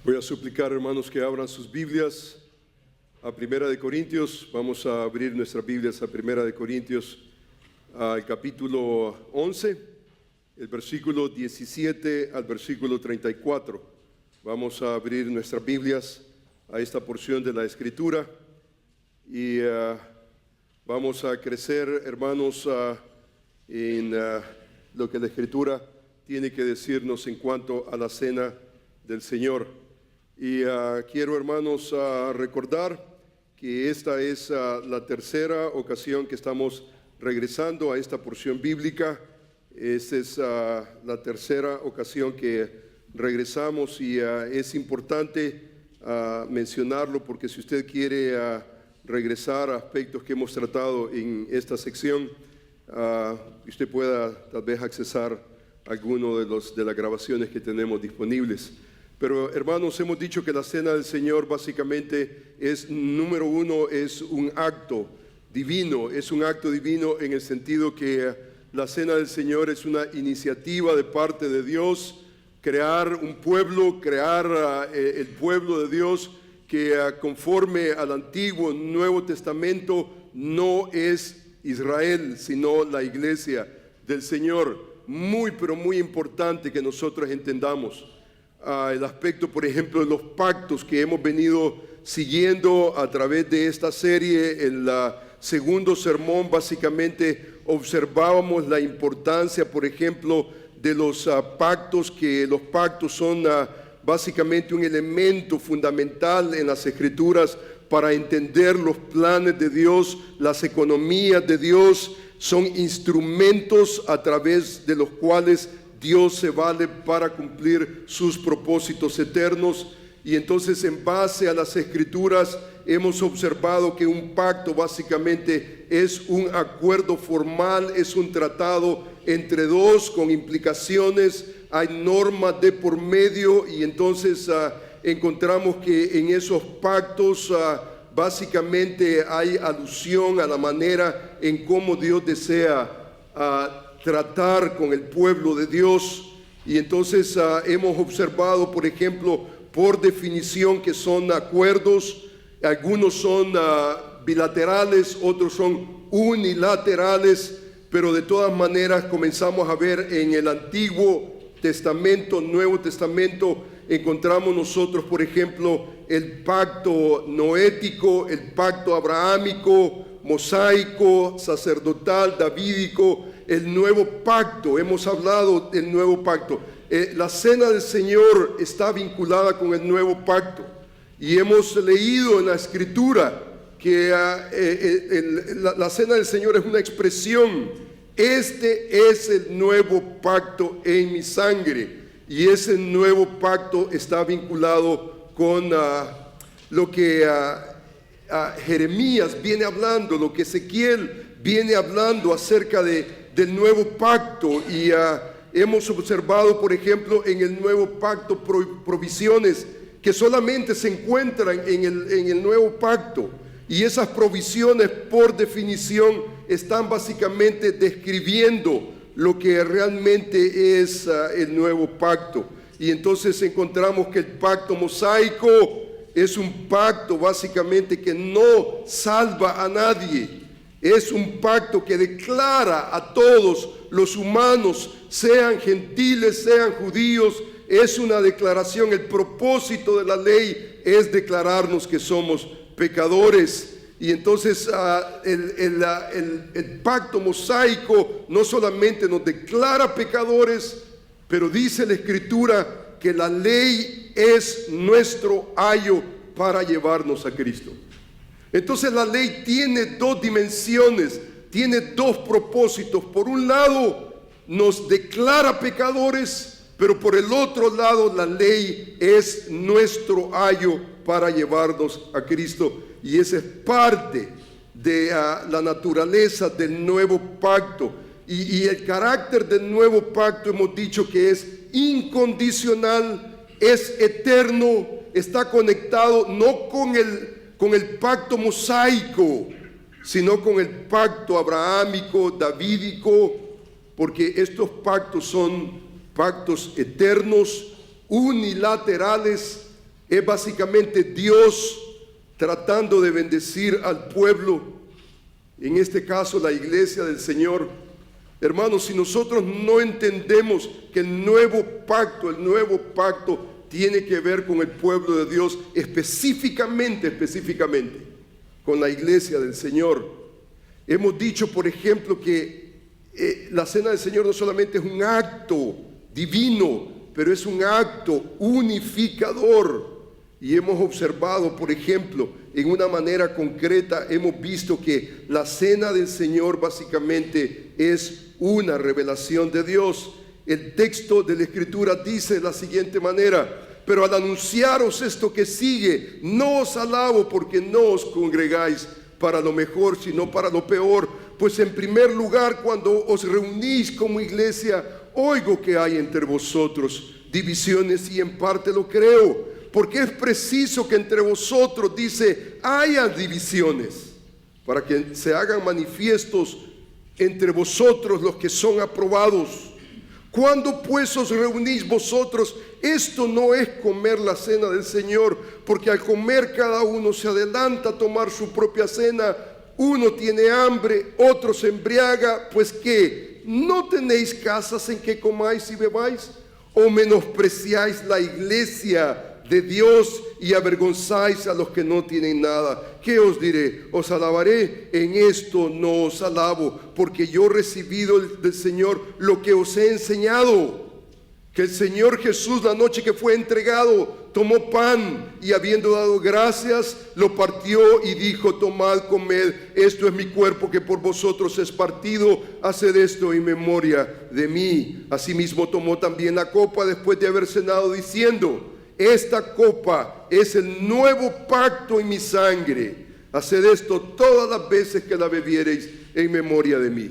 Voy a suplicar, hermanos, que abran sus Biblias a Primera de Corintios. Vamos a abrir nuestras Biblias a Primera de Corintios, al capítulo 11, el versículo 17 al versículo 34. Vamos a abrir nuestras Biblias a esta porción de la Escritura y vamos a crecer, hermanos, en lo que la Escritura tiene que decirnos en cuanto a la cena del Señor. Y quiero, hermanos, recordar que esta es la tercera ocasión que estamos regresando a esta porción bíblica. Esta es la tercera ocasión que regresamos y es importante mencionarlo, porque si usted quiere regresar a aspectos que hemos tratado en esta sección, usted pueda tal vez accesar alguno de las grabaciones que tenemos disponibles. Pero, hermanos, hemos dicho que la cena del Señor básicamente es, número uno, es un acto divino. Es un acto divino en el sentido que la cena del Señor es una iniciativa de parte de Dios, crear un pueblo, crear el pueblo de Dios que conforme al Antiguo Nuevo Testamento no es Israel, sino la iglesia del Señor. Muy, pero muy importante que nosotros entendamos el aspecto, por ejemplo, de los pactos que hemos venido siguiendo a través de esta serie. En el segundo sermón básicamente observábamos la importancia, por ejemplo, de los pactos, que los pactos son básicamente un elemento fundamental en las Escrituras para entender los planes de Dios, las economías de Dios. Son instrumentos a través de los cuales Dios se vale para cumplir sus propósitos eternos. Y entonces, en base a las Escrituras, hemos observado que un pacto básicamente es un acuerdo formal, es un tratado entre dos con implicaciones, hay normas de por medio, y entonces encontramos que en esos pactos básicamente hay alusión a la manera en cómo Dios desea tratar con el pueblo de Dios. Y entonces hemos observado, por ejemplo, por definición, que son acuerdos. Algunos son bilaterales, otros son unilaterales, pero de todas maneras comenzamos a ver en el Antiguo Testamento, Nuevo Testamento, encontramos nosotros, por ejemplo, el pacto noético, el pacto abrahámico, mosaico, sacerdotal, davídico, el nuevo pacto. Hemos hablado del nuevo pacto. La cena del Señor está vinculada con el nuevo pacto, y hemos leído en la Escritura que la cena del Señor es una expresión. Este es el nuevo pacto en mi sangre, y ese nuevo pacto está vinculado con lo que Jeremías viene hablando, lo que Ezequiel viene hablando acerca del nuevo pacto. Y hemos observado, por ejemplo, en el nuevo pacto provisiones que solamente se encuentran en el nuevo pacto, y esas provisiones por definición están básicamente describiendo lo que realmente es el nuevo pacto. Y entonces encontramos que el pacto mosaico es un pacto básicamente que no salva a nadie. Es un pacto que declara a todos los humanos, sean gentiles, sean judíos. Es una declaración. El propósito de la ley es declararnos que somos pecadores. Y entonces el pacto mosaico no solamente nos declara pecadores, pero dice la Escritura que la ley es nuestro ayo para llevarnos a Cristo. Entonces la ley tiene dos dimensiones, tiene dos propósitos. Por un lado, nos declara pecadores, pero por el otro lado, la ley es nuestro ayo para llevarnos a Cristo. Y esa es parte de la naturaleza del nuevo pacto. Y el carácter del nuevo pacto hemos dicho que es incondicional, es eterno, está conectado no con el pacto mosaico, sino con el pacto abrahámico, davídico, porque estos pactos son pactos eternos, unilaterales, Es básicamente Dios tratando de bendecir al pueblo, en este caso la iglesia del Señor. Hermanos, si nosotros no entendemos que el nuevo pacto tiene que ver con el pueblo de Dios, específicamente con la iglesia del Señor. Hemos dicho, por ejemplo, que la cena del Señor no solamente es un acto divino, pero es un acto unificador. Y hemos observado, por ejemplo, en una manera concreta, hemos visto que la cena del Señor básicamente es una revelación de Dios. El texto de la Escritura dice de la siguiente manera: pero al anunciaros esto que sigue, no os alabo porque no os congregáis para lo mejor, sino para lo peor. Pues en primer lugar, cuando os reunís como iglesia, oigo que hay entre vosotros divisiones, y en parte lo creo, porque es preciso que entre vosotros, dice, haya divisiones, para que se hagan manifiestos entre vosotros los que son aprobados. Cuando pues os reunís vosotros, esto no es comer la cena del Señor, porque al comer cada uno se adelanta a tomar su propia cena. Uno tiene hambre, otro se embriaga. Pues ¿qué? ¿No tenéis casas en que comáis y bebáis? ¿O menospreciáis la iglesia de Dios y avergonzáis a los que no tienen nada? ¿Qué os diré? ¿Os alabaré? En esto no os alabo, porque yo he recibido del Señor lo que os he enseñado, que el Señor Jesús, la noche que fue entregado, tomó pan y, habiendo dado gracias, lo partió y dijo: tomad, comed, esto es mi cuerpo que por vosotros es partido, haced esto en memoria de mí. Asimismo tomó también la copa después de haber cenado, diciendo: esta copa es el nuevo pacto en mi sangre. Haced esto todas las veces que la bebiereis en memoria de mí.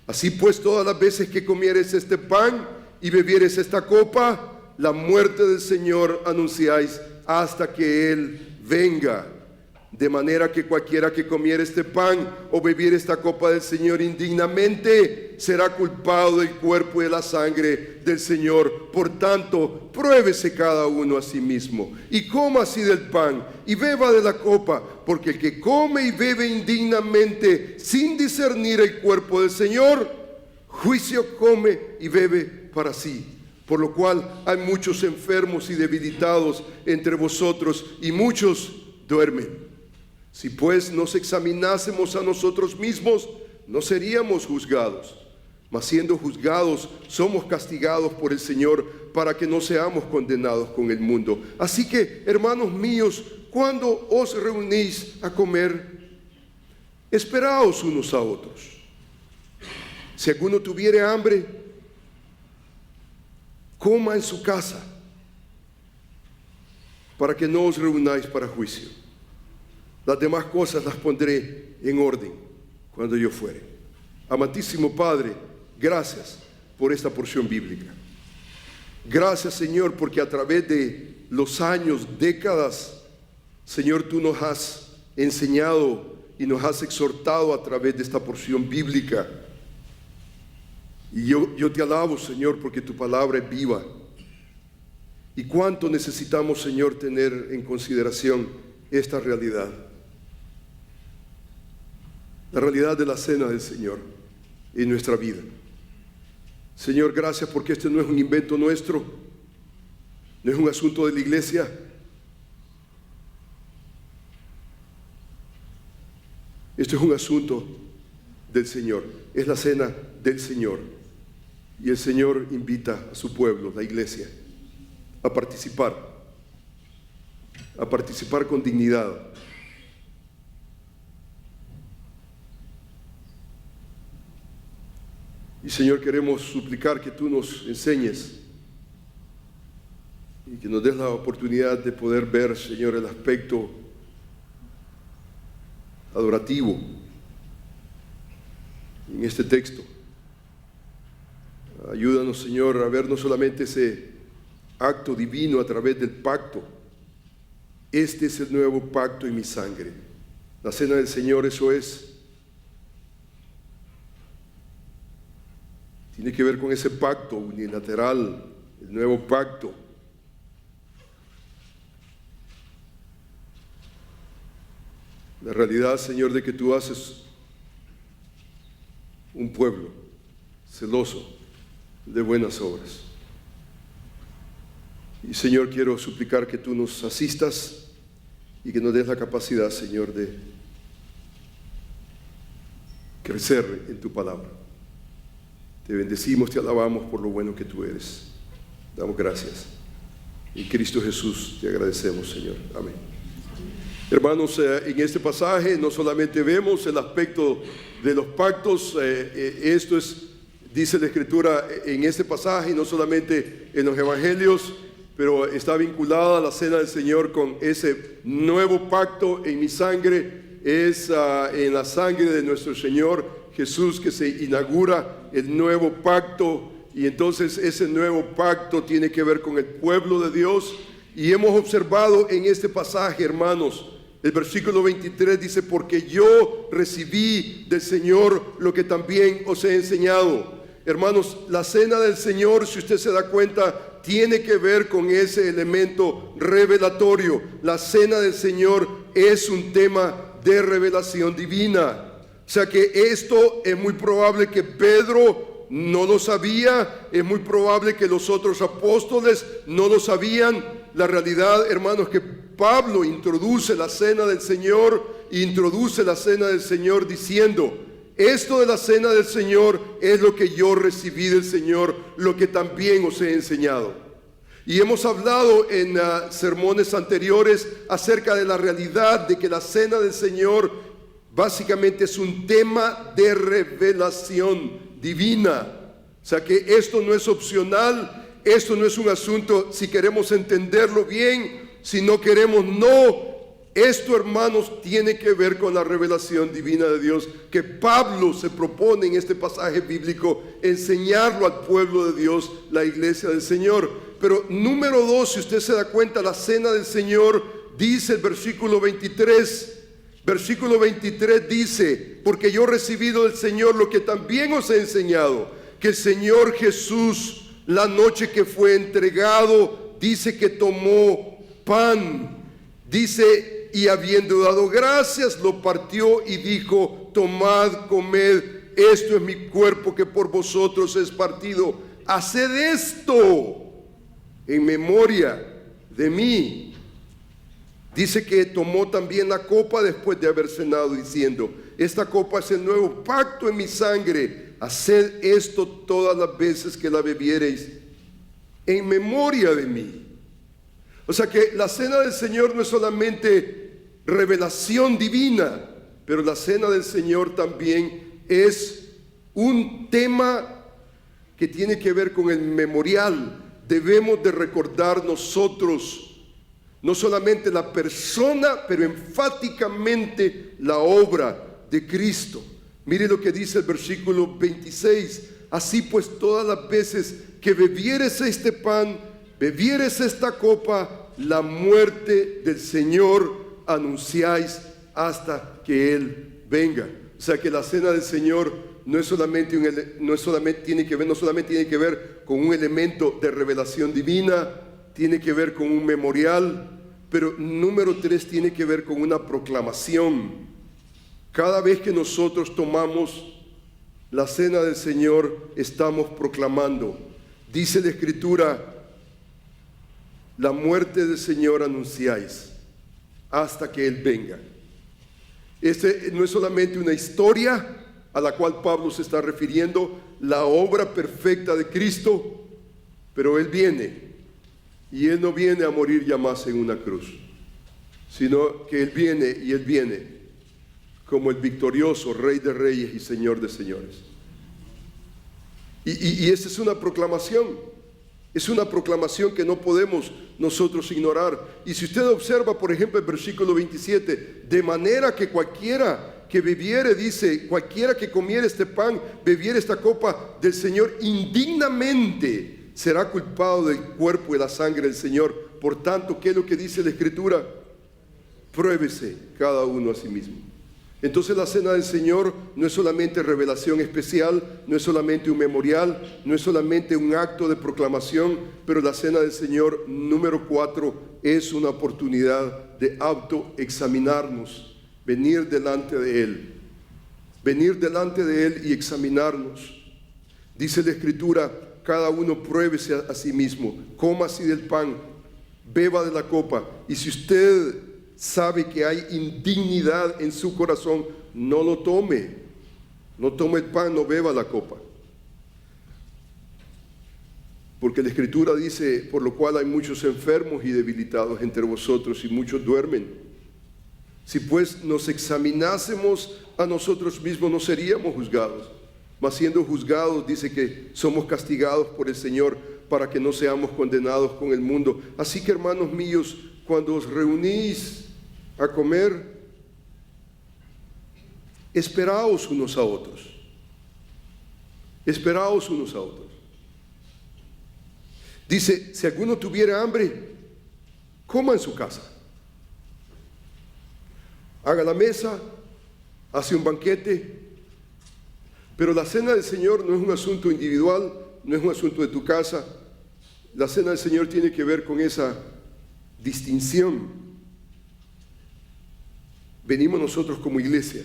Así pues, todas las veces que comiereis este pan y bebiereis esta copa, la muerte del Señor anunciáis hasta que Él venga. De manera que cualquiera que comiere este pan o bebiere esta copa del Señor indignamente será culpado del cuerpo y de la sangre del Señor. Por tanto, pruébese cada uno a sí mismo, y coma así del pan y beba de la copa, porque el que come y bebe indignamente sin discernir el cuerpo del Señor, juicio come y bebe para sí. Por lo cual hay muchos enfermos y debilitados entre vosotros, y muchos duermen. Si pues nos examinásemos a nosotros mismos, no seríamos juzgados. Mas siendo juzgados, somos castigados por el Señor, para que no seamos condenados con el mundo. Así que, hermanos míos, cuando os reunís a comer, esperaos unos a otros. Si alguno tuviere hambre, coma en su casa, para que no os reunáis para juicio. Las demás cosas las pondré en orden cuando yo fuere. Amantísimo Padre, gracias por esta porción bíblica. Gracias, Señor, porque a través de los años, décadas, Señor, tú nos has enseñado y nos has exhortado a través de esta porción bíblica. Y yo te alabo, Señor, porque tu palabra es viva. Y cuánto necesitamos, Señor, tener en consideración esta realidad. La realidad de la cena del Señor en nuestra vida. Señor, gracias porque este no es un invento nuestro, no es un asunto de la iglesia. Esto es un asunto del Señor, es la cena del Señor. Y el Señor invita a su pueblo, la iglesia, a participar con dignidad. Y Señor, queremos suplicar que tú nos enseñes y que nos des la oportunidad de poder ver, Señor, el aspecto adorativo en este texto. Ayúdanos, Señor, a ver no solamente ese acto divino a través del pacto. Este es el nuevo pacto en mi sangre. La cena del Señor, eso es. Tiene que ver con ese pacto unilateral, el nuevo pacto. La realidad, Señor, de que tú haces un pueblo celoso de buenas obras. Y Señor, quiero suplicar que tú nos asistas y que nos des la capacidad, Señor, de crecer en tu palabra. Te bendecimos, te alabamos por lo bueno que tú eres. Damos gracias. En Cristo Jesús te agradecemos, Señor. Amén. Hermanos, en este pasaje no solamente vemos el aspecto de los pactos, esto es, dice la Escritura en este pasaje, y no solamente en los evangelios, pero está vinculada a la cena del Señor con ese nuevo pacto en mi sangre, es en la sangre de nuestro Señor Jesús que se inaugura el nuevo pacto, y entonces ese nuevo pacto tiene que ver con el pueblo de Dios. Y hemos observado en este pasaje, hermanos, el versículo 23 dice: porque yo recibí del Señor lo que también os he enseñado. Hermanos, la cena del Señor, si usted se da cuenta, tiene que ver con ese elemento revelatorio. La cena del Señor es un tema de revelación divina. O sea que esto es muy probable que Pedro no lo sabía, es muy probable que los otros apóstoles no lo sabían. La realidad, hermanos, que Pablo introduce la cena del Señor diciendo: esto de la cena del Señor es lo que yo recibí del Señor, lo que también os he enseñado. Y hemos hablado en sermones anteriores acerca de la realidad de que la cena del Señor básicamente es un tema de revelación divina. O sea que esto no es opcional, esto no es un asunto si queremos entenderlo bien, si no queremos, no. Esto, hermanos, tiene que ver con la revelación divina de Dios que Pablo se propone en este pasaje bíblico enseñarlo al pueblo de Dios, la iglesia del Señor. Pero número 2, si usted se da cuenta, la cena del Señor, dice el versículo 23. Versículo 23 dice: porque yo he recibido del Señor lo que también os he enseñado, que el Señor Jesús, la noche que fue entregado, dice que tomó pan, dice, y habiendo dado gracias, lo partió y dijo: tomad, comed, esto es mi cuerpo que por vosotros es partido. Haced esto en memoria de mí. Dice que tomó también la copa después de haber cenado, diciendo: esta copa es el nuevo pacto en mi sangre. Haced esto todas las veces que la bebiereis en memoria de mí. O sea que la cena del Señor no es solamente revelación divina, pero la cena del Señor también es un tema que tiene que ver con el memorial. Debemos de recordar nosotros no solamente la persona, pero enfáticamente la obra de Cristo. Mire lo que dice el versículo 26. Así pues, todas las veces que bebieres este pan, bebieres esta copa, la muerte del Señor anunciáis hasta que Él venga. O sea que la cena del Señor no solamente tiene que ver con un elemento de revelación divina, tiene que ver con un memorial, pero número 3 tiene que ver con una proclamación. Cada vez que nosotros tomamos la cena del Señor, estamos proclamando. Dice la Escritura: la muerte del Señor anunciáis hasta que Él venga. Este no es solamente una historia a la cual Pablo se está refiriendo, la obra perfecta de Cristo, pero Él viene. Y Él no viene a morir ya más en una cruz, sino que Él viene como el victorioso Rey de Reyes y Señor de Señores. Y esta es una proclamación que no podemos nosotros ignorar. Y si usted observa, por ejemplo, el versículo 27, de manera que cualquiera que bebiere, dice, cualquiera que comiere este pan, bebiere esta copa del Señor indignamente, será culpado del cuerpo y la sangre del Señor. Por tanto, ¿qué es lo que dice la Escritura? Pruébese cada uno a sí mismo. Entonces la cena del Señor no es solamente revelación especial, no es solamente un memorial, no es solamente un acto de proclamación, pero la cena del Señor, número 4, es una oportunidad de autoexaminarnos. venir delante de Él. Venir delante de Él y examinarnos. Dice la Escritura, cada uno pruébese a sí mismo, coma así del pan, beba de la copa, y si usted sabe que hay indignidad en su corazón, no lo tome. No tome el pan, no beba la copa. Porque la Escritura dice, por lo cual hay muchos enfermos y debilitados entre vosotros y muchos duermen. Si pues nos examinásemos a nosotros mismos, no seríamos juzgados. Mas siendo juzgados, dice que somos castigados por el Señor para que no seamos condenados con el mundo. Así que, hermanos míos, cuando os reunís a comer, esperaos unos a otros. Esperaos unos a otros. Dice, si alguno tuviera hambre, coma en su casa. Haga la mesa, hace un banquete. Pero la cena del Señor no es un asunto individual, no es un asunto de tu casa. La cena del Señor tiene que ver con esa distinción. Venimos nosotros como iglesia.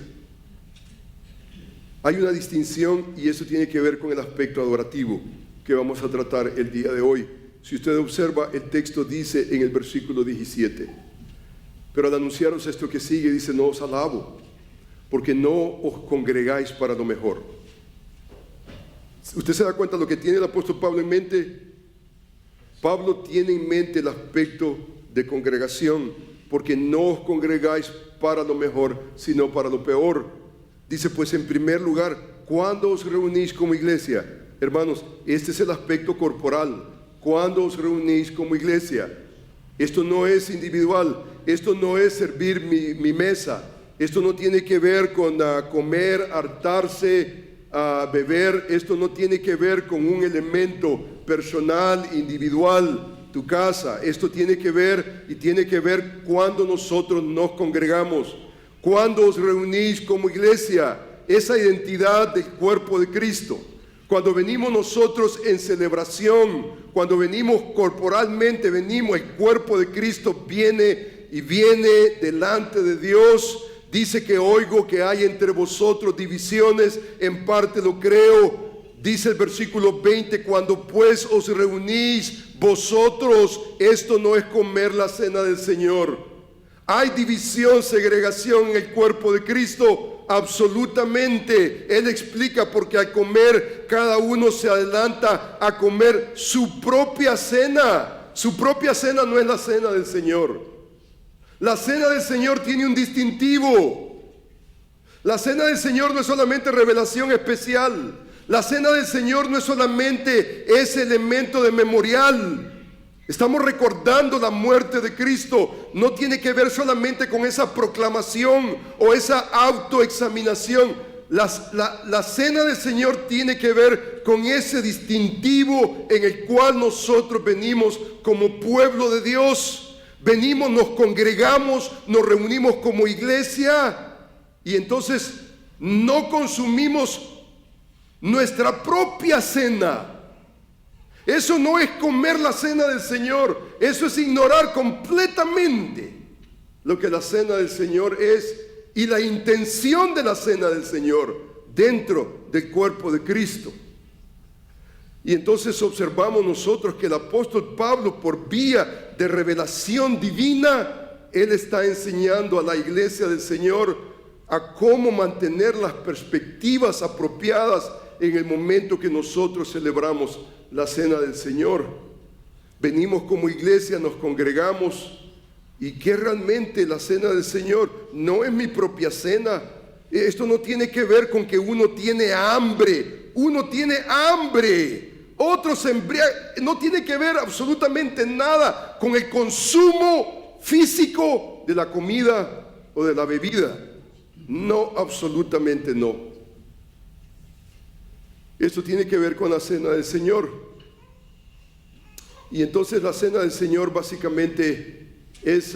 Hay una distinción y eso tiene que ver con el aspecto adorativo que vamos a tratar el día de hoy. Si usted observa, el texto dice en el versículo 17, pero al anunciaros esto que sigue, dice, no os alabo, porque no os congregáis para lo mejor. ¿Usted se da cuenta de lo que tiene el apóstol Pablo en mente? Pablo tiene en mente el aspecto de congregación, porque no os congregáis para lo mejor, sino para lo peor. Dice, pues en primer lugar, ¿cuándo os reunís como iglesia? Hermanos, este es el aspecto corporal. ¿Cuándo os reunís como iglesia? Esto no es individual, esto no es servir mi mesa, esto no tiene que ver con comer, hartarse, beber, esto no tiene que ver con un elemento personal, individual, tu casa. Esto tiene que ver cuando nosotros nos congregamos, cuando os reunís como iglesia, esa identidad del cuerpo de Cristo. Cuando venimos nosotros en celebración, cuando venimos corporalmente, el cuerpo de Cristo viene delante de Dios. Dice que oigo que hay entre vosotros divisiones, en parte lo creo. Dice el versículo 20, cuando pues os reunís vosotros, esto no es comer la cena del Señor. ¿Hay división, segregación en el cuerpo de Cristo? Absolutamente. Él explica porque al comer cada uno se adelanta a comer su propia cena. Su propia cena no es la cena del Señor. La cena del Señor tiene un distintivo. La cena del Señor no es solamente revelación especial. La cena del Señor no es solamente ese elemento de memorial. Estamos recordando la muerte de Cristo. No tiene que ver solamente con esa proclamación o esa autoexaminación. La cena del Señor tiene que ver con ese distintivo en el cual nosotros venimos como pueblo de Dios. Venimos, nos congregamos, nos reunimos como iglesia y entonces no consumimos nuestra propia cena. Eso no es comer la cena del Señor, eso es ignorar completamente lo que la cena del Señor es y la intención de la cena del Señor dentro del cuerpo de Cristo. Y entonces observamos nosotros que el apóstol Pablo, por vía de revelación divina, él está enseñando a la iglesia del Señor a cómo mantener las perspectivas apropiadas en el momento que nosotros celebramos la cena del Señor. Venimos como iglesia, nos congregamos, y que realmente la cena del Señor no es mi propia cena. Esto no tiene que ver con que uno tiene hambre. Uno tiene hambre, otros se embriagan. No tiene que ver absolutamente nada con el consumo físico de la comida o de la bebida. No, absolutamente no. Esto tiene que ver con la cena del Señor. Y entonces la cena del Señor básicamente es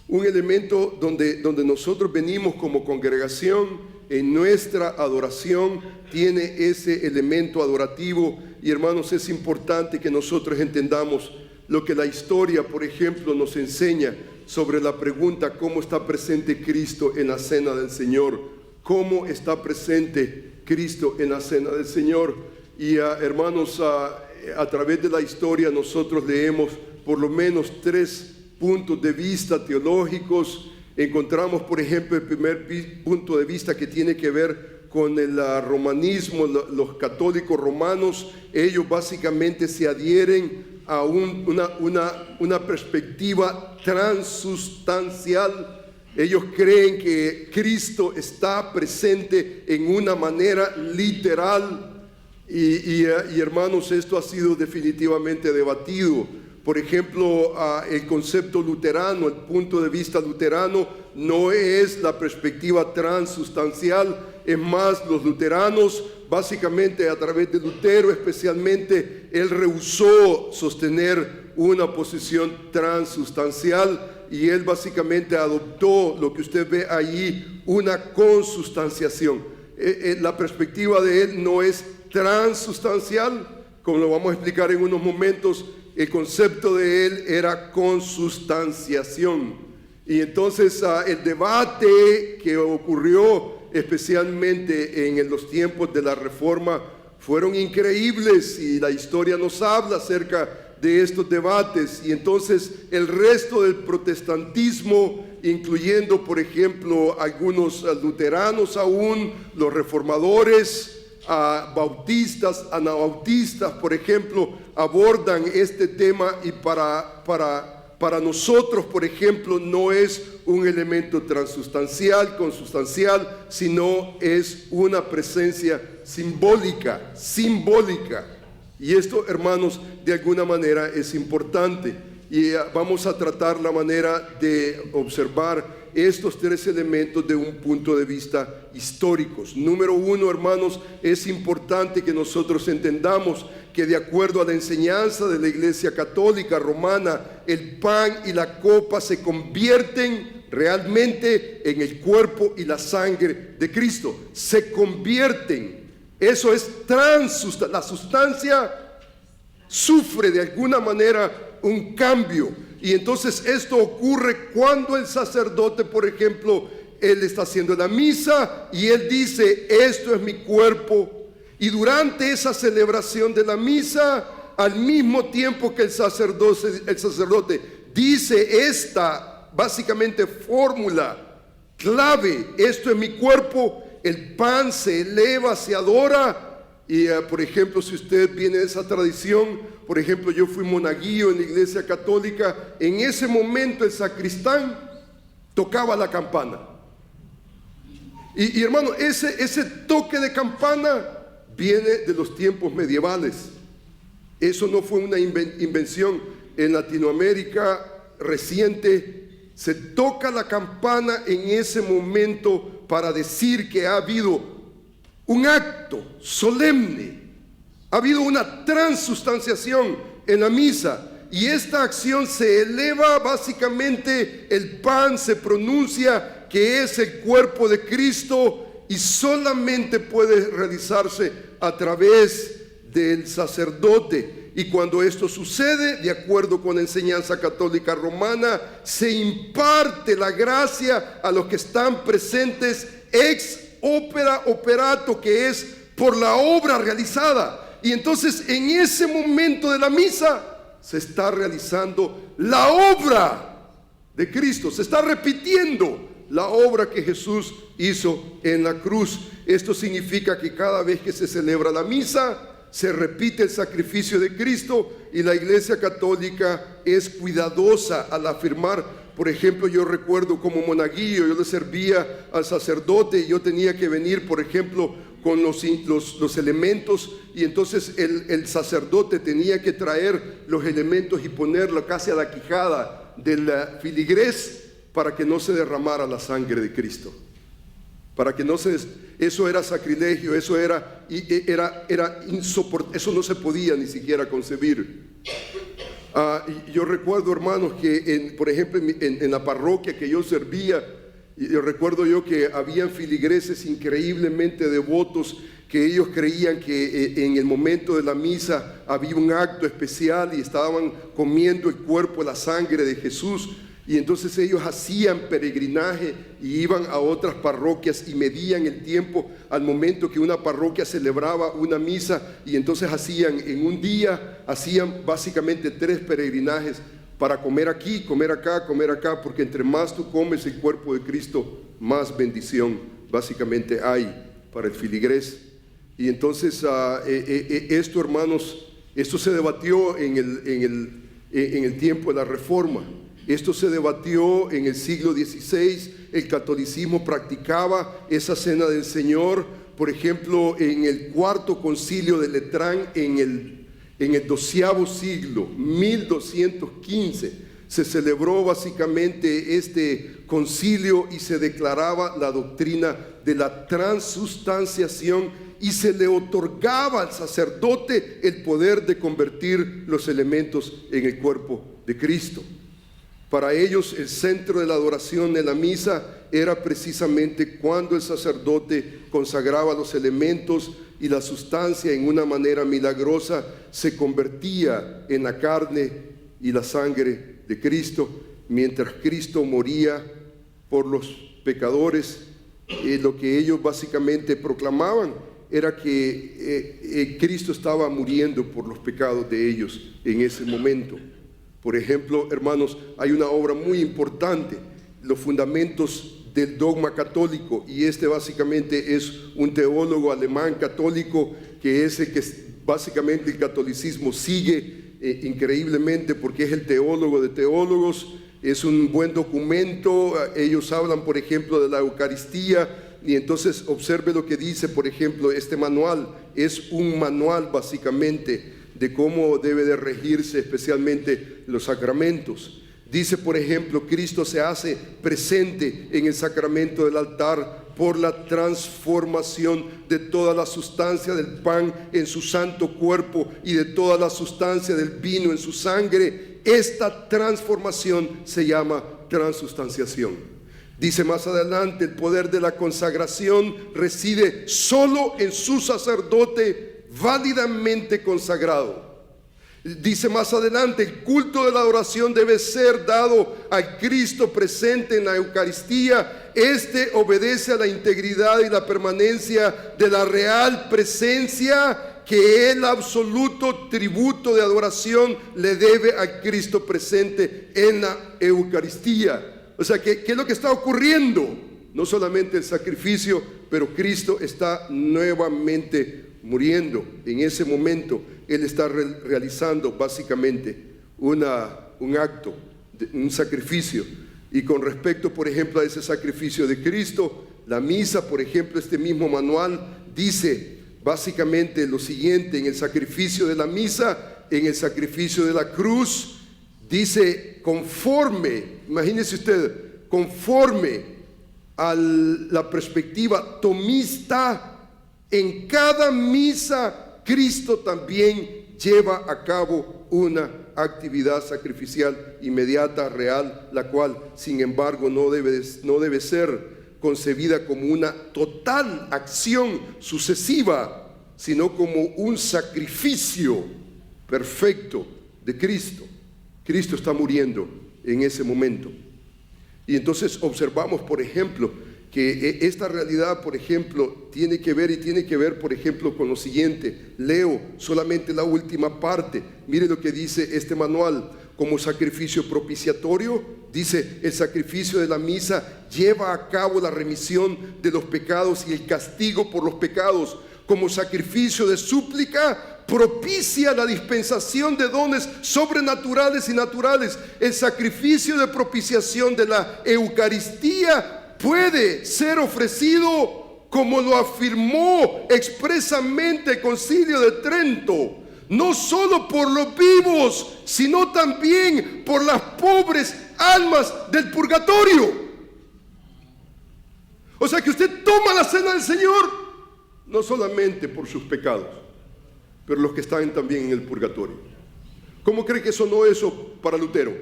un elemento donde nosotros venimos como congregación en nuestra adoración, tiene ese elemento adorativo. Y hermanos, es importante que nosotros entendamos lo que la historia, por ejemplo, nos enseña sobre la pregunta: ¿cómo está presente Cristo en la cena del Señor? ¿Cómo está presente Cristo en la cena del Señor? Y hermanos, a través de la historia nosotros leemos por lo menos 3 puntos de vista teológicos. Encontramos, por ejemplo, el primer punto de vista que tiene que ver con el romanismo. Los católicos romanos, ellos básicamente se adhieren a una perspectiva transustancial. Ellos creen que Cristo está presente en una manera literal. Y hermanos, esto ha sido definitivamente debatido. Por ejemplo, el concepto luterano, el punto de vista luterano, no es la perspectiva transustancial. Es más, los luteranos, básicamente a través de Lutero especialmente, él rehusó sostener una posición transustancial y él básicamente adoptó lo que usted ve allí, una consustanciación. La perspectiva de él no es transustancial, como lo vamos a explicar en unos momentos. El concepto de él era consustanciación. Y entonces el debate que ocurrió especialmente en los tiempos de la Reforma fueron increíbles, y la historia nos habla acerca de estos debates. Y entonces el resto del protestantismo, incluyendo por ejemplo algunos luteranos aún, los reformadores, bautistas, anabautistas, por ejemplo, abordan este tema, y para nosotros, por ejemplo, no es un elemento transustancial, consustancial, sino es una presencia simbólica. Y esto, hermanos, de alguna manera es importante. Y vamos a tratar la manera de observar estos 3 elementos de un punto de vista históricos. Número 1, hermanos, es importante que nosotros entendamos que de acuerdo a la enseñanza de la Iglesia Católica Romana, el pan y la copa se convierten realmente en el cuerpo y la sangre de Cristo. Se convierten. Eso es la sustancia sufre de alguna manera un cambio. Y entonces esto ocurre cuando el sacerdote, por ejemplo, él está haciendo la misa y él dice: esto es mi cuerpo. Y durante esa celebración de la misa, al mismo tiempo que el sacerdote dice esta básicamente fórmula clave: esto es mi cuerpo, el pan se eleva, se adora. Y por ejemplo, si usted viene de esa tradición, por ejemplo, yo fui monaguillo en la Iglesia Católica. En ese momento el sacristán tocaba la campana. Y hermano, ese toque de campana viene de los tiempos medievales. Eso no fue una invención en Latinoamérica reciente. Se toca la campana en ese momento para decir que ha habido un acto solemne, ha habido una transustanciación en la misa, y esta acción se eleva. Básicamente el pan se pronuncia que es el cuerpo de Cristo, y solamente puede realizarse a través del sacerdote. Y cuando esto sucede, de acuerdo con la enseñanza católica romana, se imparte la gracia a los que están presentes ex operato, que es por la obra realizada. Y entonces en ese momento de la misa se está realizando la obra de Cristo, se está repitiendo la obra que Jesús hizo en la cruz. Esto significa que cada vez que se celebra la misa, se repite el sacrificio de Cristo, y la Iglesia Católica es cuidadosa al afirmar. Por ejemplo, yo recuerdo como monaguillo, yo le servía al sacerdote y yo tenía que venir, por ejemplo, con los elementos, y entonces el sacerdote tenía que traer los elementos y ponerlo casi a la quijada del filigrés para que no se derramara la sangre de Cristo. Para que no se... Eso era sacrilegio, eso era insoportable, eso no se podía ni siquiera concebir. Yo recuerdo, hermanos, que por ejemplo en la parroquia que yo servía, yo recuerdo yo que habían filigreses increíblemente devotos, que ellos creían que en el momento de la misa había un acto especial y estaban comiendo el cuerpo, la sangre de Jesús. Y entonces ellos hacían peregrinaje y iban a otras parroquias y medían el tiempo al momento que una parroquia celebraba una misa, y entonces hacían en un día, hacían básicamente 3 peregrinajes para comer aquí, comer acá, porque entre más tú comes el cuerpo de Cristo, más bendición básicamente hay para el filigrés. Y entonces esto, hermanos, esto se debatió en el tiempo de la Reforma. Esto se debatió en el siglo XVI. El catolicismo practicaba esa cena del Señor. Por ejemplo, en el cuarto concilio de Letrán, en el 12º siglo, 1215, se celebró básicamente este concilio y se declaraba la doctrina de la transustanciación, y se le otorgaba al sacerdote el poder de convertir los elementos en el cuerpo de Cristo. Para ellos, el centro de la adoración en la misa era precisamente cuando el sacerdote consagraba los elementos y la sustancia en una manera milagrosa se convertía en la carne y la sangre de Cristo, mientras Cristo moría por los pecadores. Lo que ellos básicamente proclamaban era que Cristo estaba muriendo por los pecados de ellos en ese momento. Por ejemplo, hermanos, hay una obra muy importante, Los Fundamentos del Dogma Católico, y este básicamente es un teólogo alemán católico que es el que básicamente el catolicismo sigue increíblemente, porque es el teólogo de teólogos. Es un buen documento. Ellos hablan, por ejemplo, de la Eucaristía, y entonces observe lo que dice, por ejemplo, este manual. Es un manual básicamente de cómo debe de regirse especialmente los sacramentos. Dice, por ejemplo, Cristo se hace presente en el sacramento del altar por la transformación de toda la sustancia del pan en su santo cuerpo y de toda la sustancia del vino en su sangre. Esta transformación se llama transustanciación. Dice más adelante, el poder de la consagración reside solo en su sacerdote válidamente consagrado. Dice más adelante, el culto de la adoración debe ser dado al Cristo presente en la Eucaristía. Este obedece a la integridad y la permanencia de la real presencia que el absoluto tributo de adoración le debe al Cristo presente en la Eucaristía. O sea, ¿qué es lo que está ocurriendo? No solamente el sacrificio, pero Cristo está nuevamente muriendo. En ese momento Él está realizando básicamente un acto, un sacrificio. Y con respecto, por ejemplo, a ese sacrificio de Cristo, la misa, por ejemplo, este mismo manual dice básicamente lo siguiente: en el sacrificio de la misa, en el sacrificio de la cruz, dice conforme, imagínese usted, conforme a la perspectiva tomista, en cada misa Cristo también lleva a cabo una actividad sacrificial inmediata, real, la cual sin embargo no debe ser concebida como una total acción sucesiva, sino como un sacrificio perfecto de Cristo. Cristo está muriendo en ese momento. Y entonces observamos, por ejemplo, que esta realidad, por ejemplo, tiene que ver, por ejemplo, con lo siguiente. Leo solamente la última parte. Mire lo que dice este manual. Como sacrificio propiciatorio, dice, el sacrificio de la misa lleva a cabo la remisión de los pecados y el castigo por los pecados. Como sacrificio de súplica, propicia la dispensación de dones sobrenaturales y naturales. El sacrificio de propiciación de la Eucaristía puede ser ofrecido, como lo afirmó expresamente el Concilio de Trento, no solo por los vivos, sino también por las pobres almas del purgatorio. O sea que usted toma la cena del Señor no solamente por sus pecados, pero los que están también en el purgatorio. ¿Cómo cree que sonó eso para Lutero?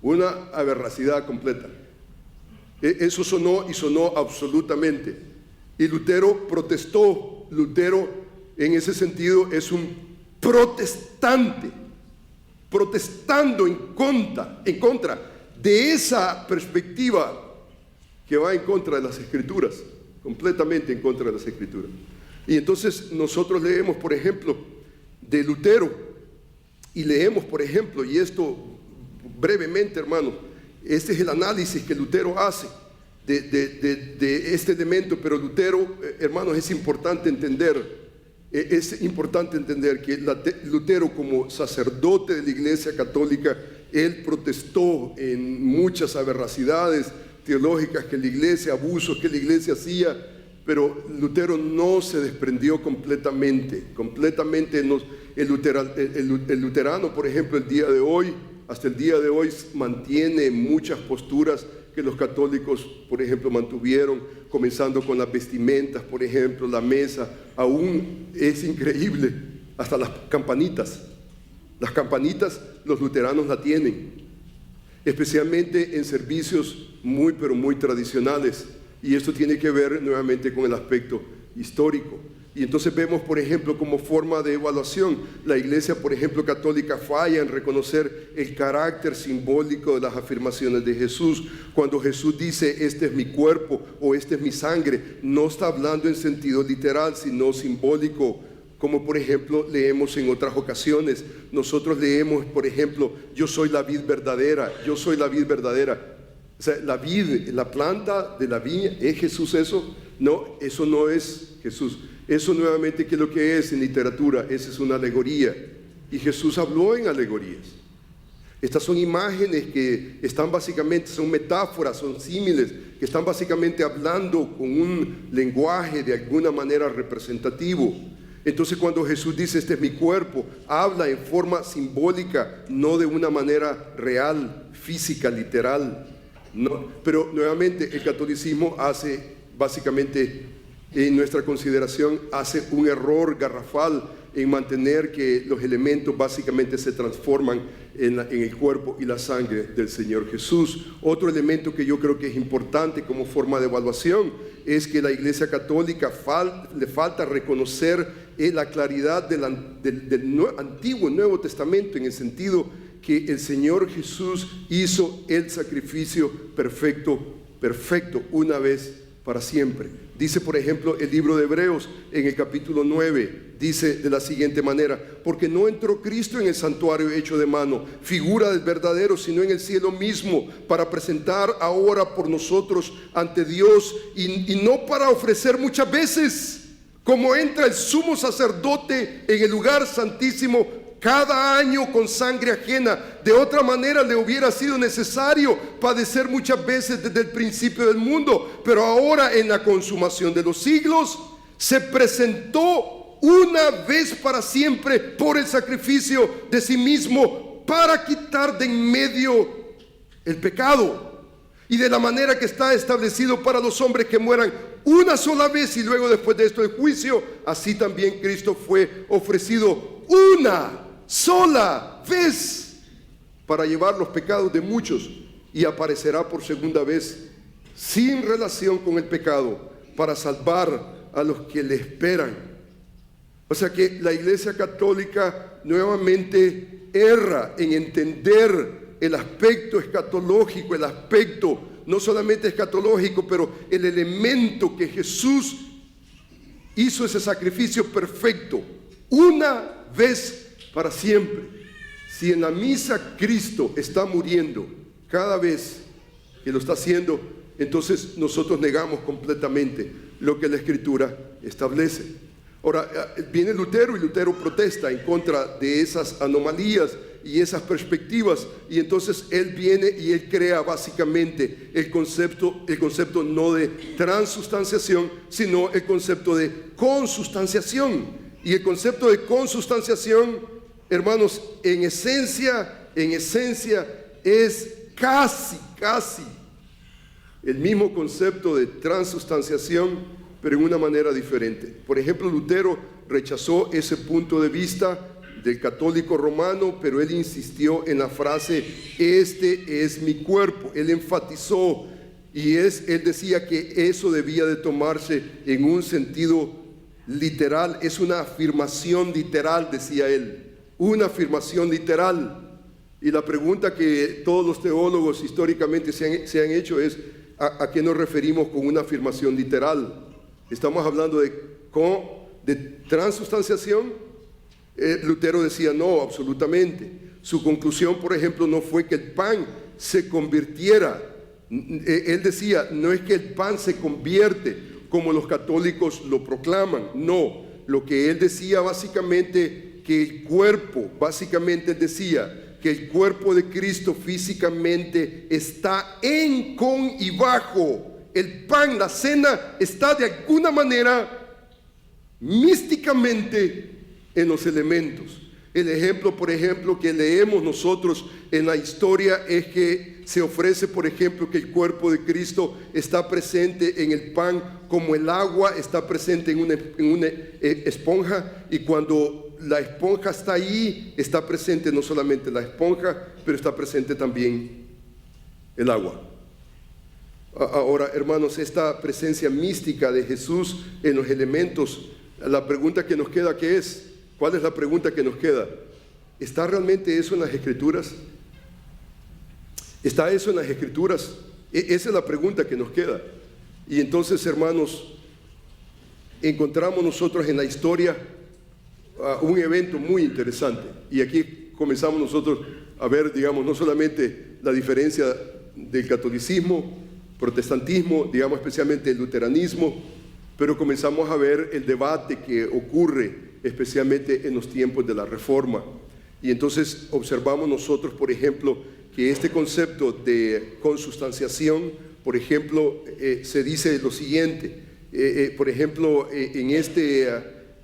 Una aberracidad completa. Eso sonó y sonó absolutamente. Y Lutero protestó. Lutero en ese sentido es un protestante, protestando en contra de esa perspectiva que va en contra de las Escrituras, completamente en contra de las Escrituras. Y entonces nosotros leemos, por ejemplo, de Lutero, y leemos, por ejemplo, y esto brevemente, hermano, este es el análisis que Lutero hace de este elemento, pero Lutero, hermanos, es importante entender que Lutero, como sacerdote de la Iglesia Católica, él protestó en muchas aberracidades teológicas que la Iglesia, abusos que la Iglesia hacía, pero Lutero no se desprendió completamente. El luterano, por ejemplo, hasta el día de hoy mantiene muchas posturas que los católicos, por ejemplo, mantuvieron, comenzando con las vestimentas, por ejemplo, la mesa. Aún es increíble, hasta las campanitas. Las campanitas los luteranos la tienen, especialmente en servicios pero muy tradicionales. Y esto tiene que ver nuevamente con el aspecto histórico. Y entonces vemos, por ejemplo, como forma de evaluación, la Iglesia, por ejemplo, católica falla en reconocer el carácter simbólico de las afirmaciones de Jesús. Cuando Jesús dice, este es mi cuerpo o este es mi sangre, no está hablando en sentido literal, sino simbólico. Como por ejemplo leemos en otras ocasiones. Nosotros leemos, por ejemplo, yo soy la vid verdadera, yo soy la vid verdadera. O sea, la vid, la planta de la viña, ¿es Jesús eso? No, eso no es Jesús. Eso nuevamente, ¿qué es lo que es en literatura? Esa es una alegoría. Y Jesús habló en alegorías. Estas son imágenes que están básicamente, son metáforas, son símiles, que están básicamente hablando con un lenguaje de alguna manera representativo. Entonces cuando Jesús dice, este es mi cuerpo, habla en forma simbólica, no de una manera real, física, literal. No, pero nuevamente el catolicismo hace, básicamente en nuestra consideración, hace un error garrafal en mantener que los elementos básicamente se transforman en el cuerpo y la sangre del Señor Jesús. Otro elemento que yo creo que es importante como forma de evaluación es que la Iglesia Católica le falta reconocer la claridad del Antiguo y Nuevo Testamento, en el sentido que el Señor Jesús hizo el sacrificio perfecto una vez para siempre. Dice, por ejemplo, el libro de Hebreos en el capítulo 9, dice de la siguiente manera: porque no entró Cristo en el santuario hecho de mano, figura del verdadero, sino en el cielo mismo, para presentar ahora por nosotros ante Dios, y no para ofrecer muchas veces, como entra el sumo sacerdote en el lugar santísimo cada año con sangre ajena. De otra manera le hubiera sido necesario padecer muchas veces desde el principio del mundo, pero ahora en la consumación de los siglos se presentó una vez para siempre por el sacrificio de sí mismo para quitar de en medio el pecado, y de la manera que está establecido para los hombres que mueran una sola vez y luego después de esto el juicio, así también Cristo fue ofrecido una sola vez para llevar los pecados de muchos, y aparecerá por segunda vez sin relación con el pecado para salvar a los que le esperan. O sea que la Iglesia Católica nuevamente erra en entender el aspecto escatológico, el aspecto no solamente escatológico, pero el elemento que Jesús hizo ese sacrificio perfecto una vez para siempre. Si en la misa Cristo está muriendo cada vez que lo está haciendo, entonces nosotros negamos completamente lo que la Escritura establece. Ahora viene Lutero, y Lutero protesta en contra de esas anomalías y esas perspectivas, y entonces él viene y él crea básicamente el concepto no de transustanciación, sino el concepto de consustanciación. Y el concepto de consustanciación, hermanos, en esencia es casi el mismo concepto de transustanciación, pero en una manera diferente. Por ejemplo, Lutero rechazó ese punto de vista del católico romano, pero él insistió en la frase, este es mi cuerpo. Él enfatizó, y él decía que eso debía de tomarse en un sentido literal. Es una afirmación literal, decía él, una afirmación literal. Y la pregunta que todos los teólogos históricamente se han hecho es, ¿a qué nos referimos con una afirmación literal? ¿Estamos hablando de transustanciación? Lutero decía no, absolutamente. Su conclusión, por ejemplo, no fue que el pan se convirtiera. Él decía, no es que el pan se convierte como los católicos lo proclaman, no. Lo que él decía básicamente, que el cuerpo, básicamente él decía que el cuerpo de Cristo físicamente está en, con y bajo. El pan, la cena, está de alguna manera místicamente en los elementos. El ejemplo, por ejemplo, que leemos nosotros en la historia es que se ofrece, por ejemplo, que el cuerpo de Cristo está presente en el pan como el agua está presente en una esponja, y cuando la esponja está ahí, está presente no solamente la esponja, pero está presente también el agua. Ahora, hermanos, esta presencia mística de Jesús en los elementos, la pregunta que nos queda, ¿qué es? ¿Cuál es la pregunta que nos queda? ¿Está realmente eso en las Escrituras? ¿Está eso en las Escrituras? Esa es la pregunta que nos queda. Y entonces, hermanos, encontramos nosotros en la historia un evento muy interesante. Y aquí comenzamos nosotros a ver, digamos, no solamente la diferencia del catolicismo, protestantismo, digamos especialmente el luteranismo, pero comenzamos a ver el debate que ocurre especialmente en los tiempos de la Reforma. Y entonces observamos nosotros, por ejemplo, que este concepto de consustanciación, por ejemplo, se dice lo siguiente, por ejemplo, en este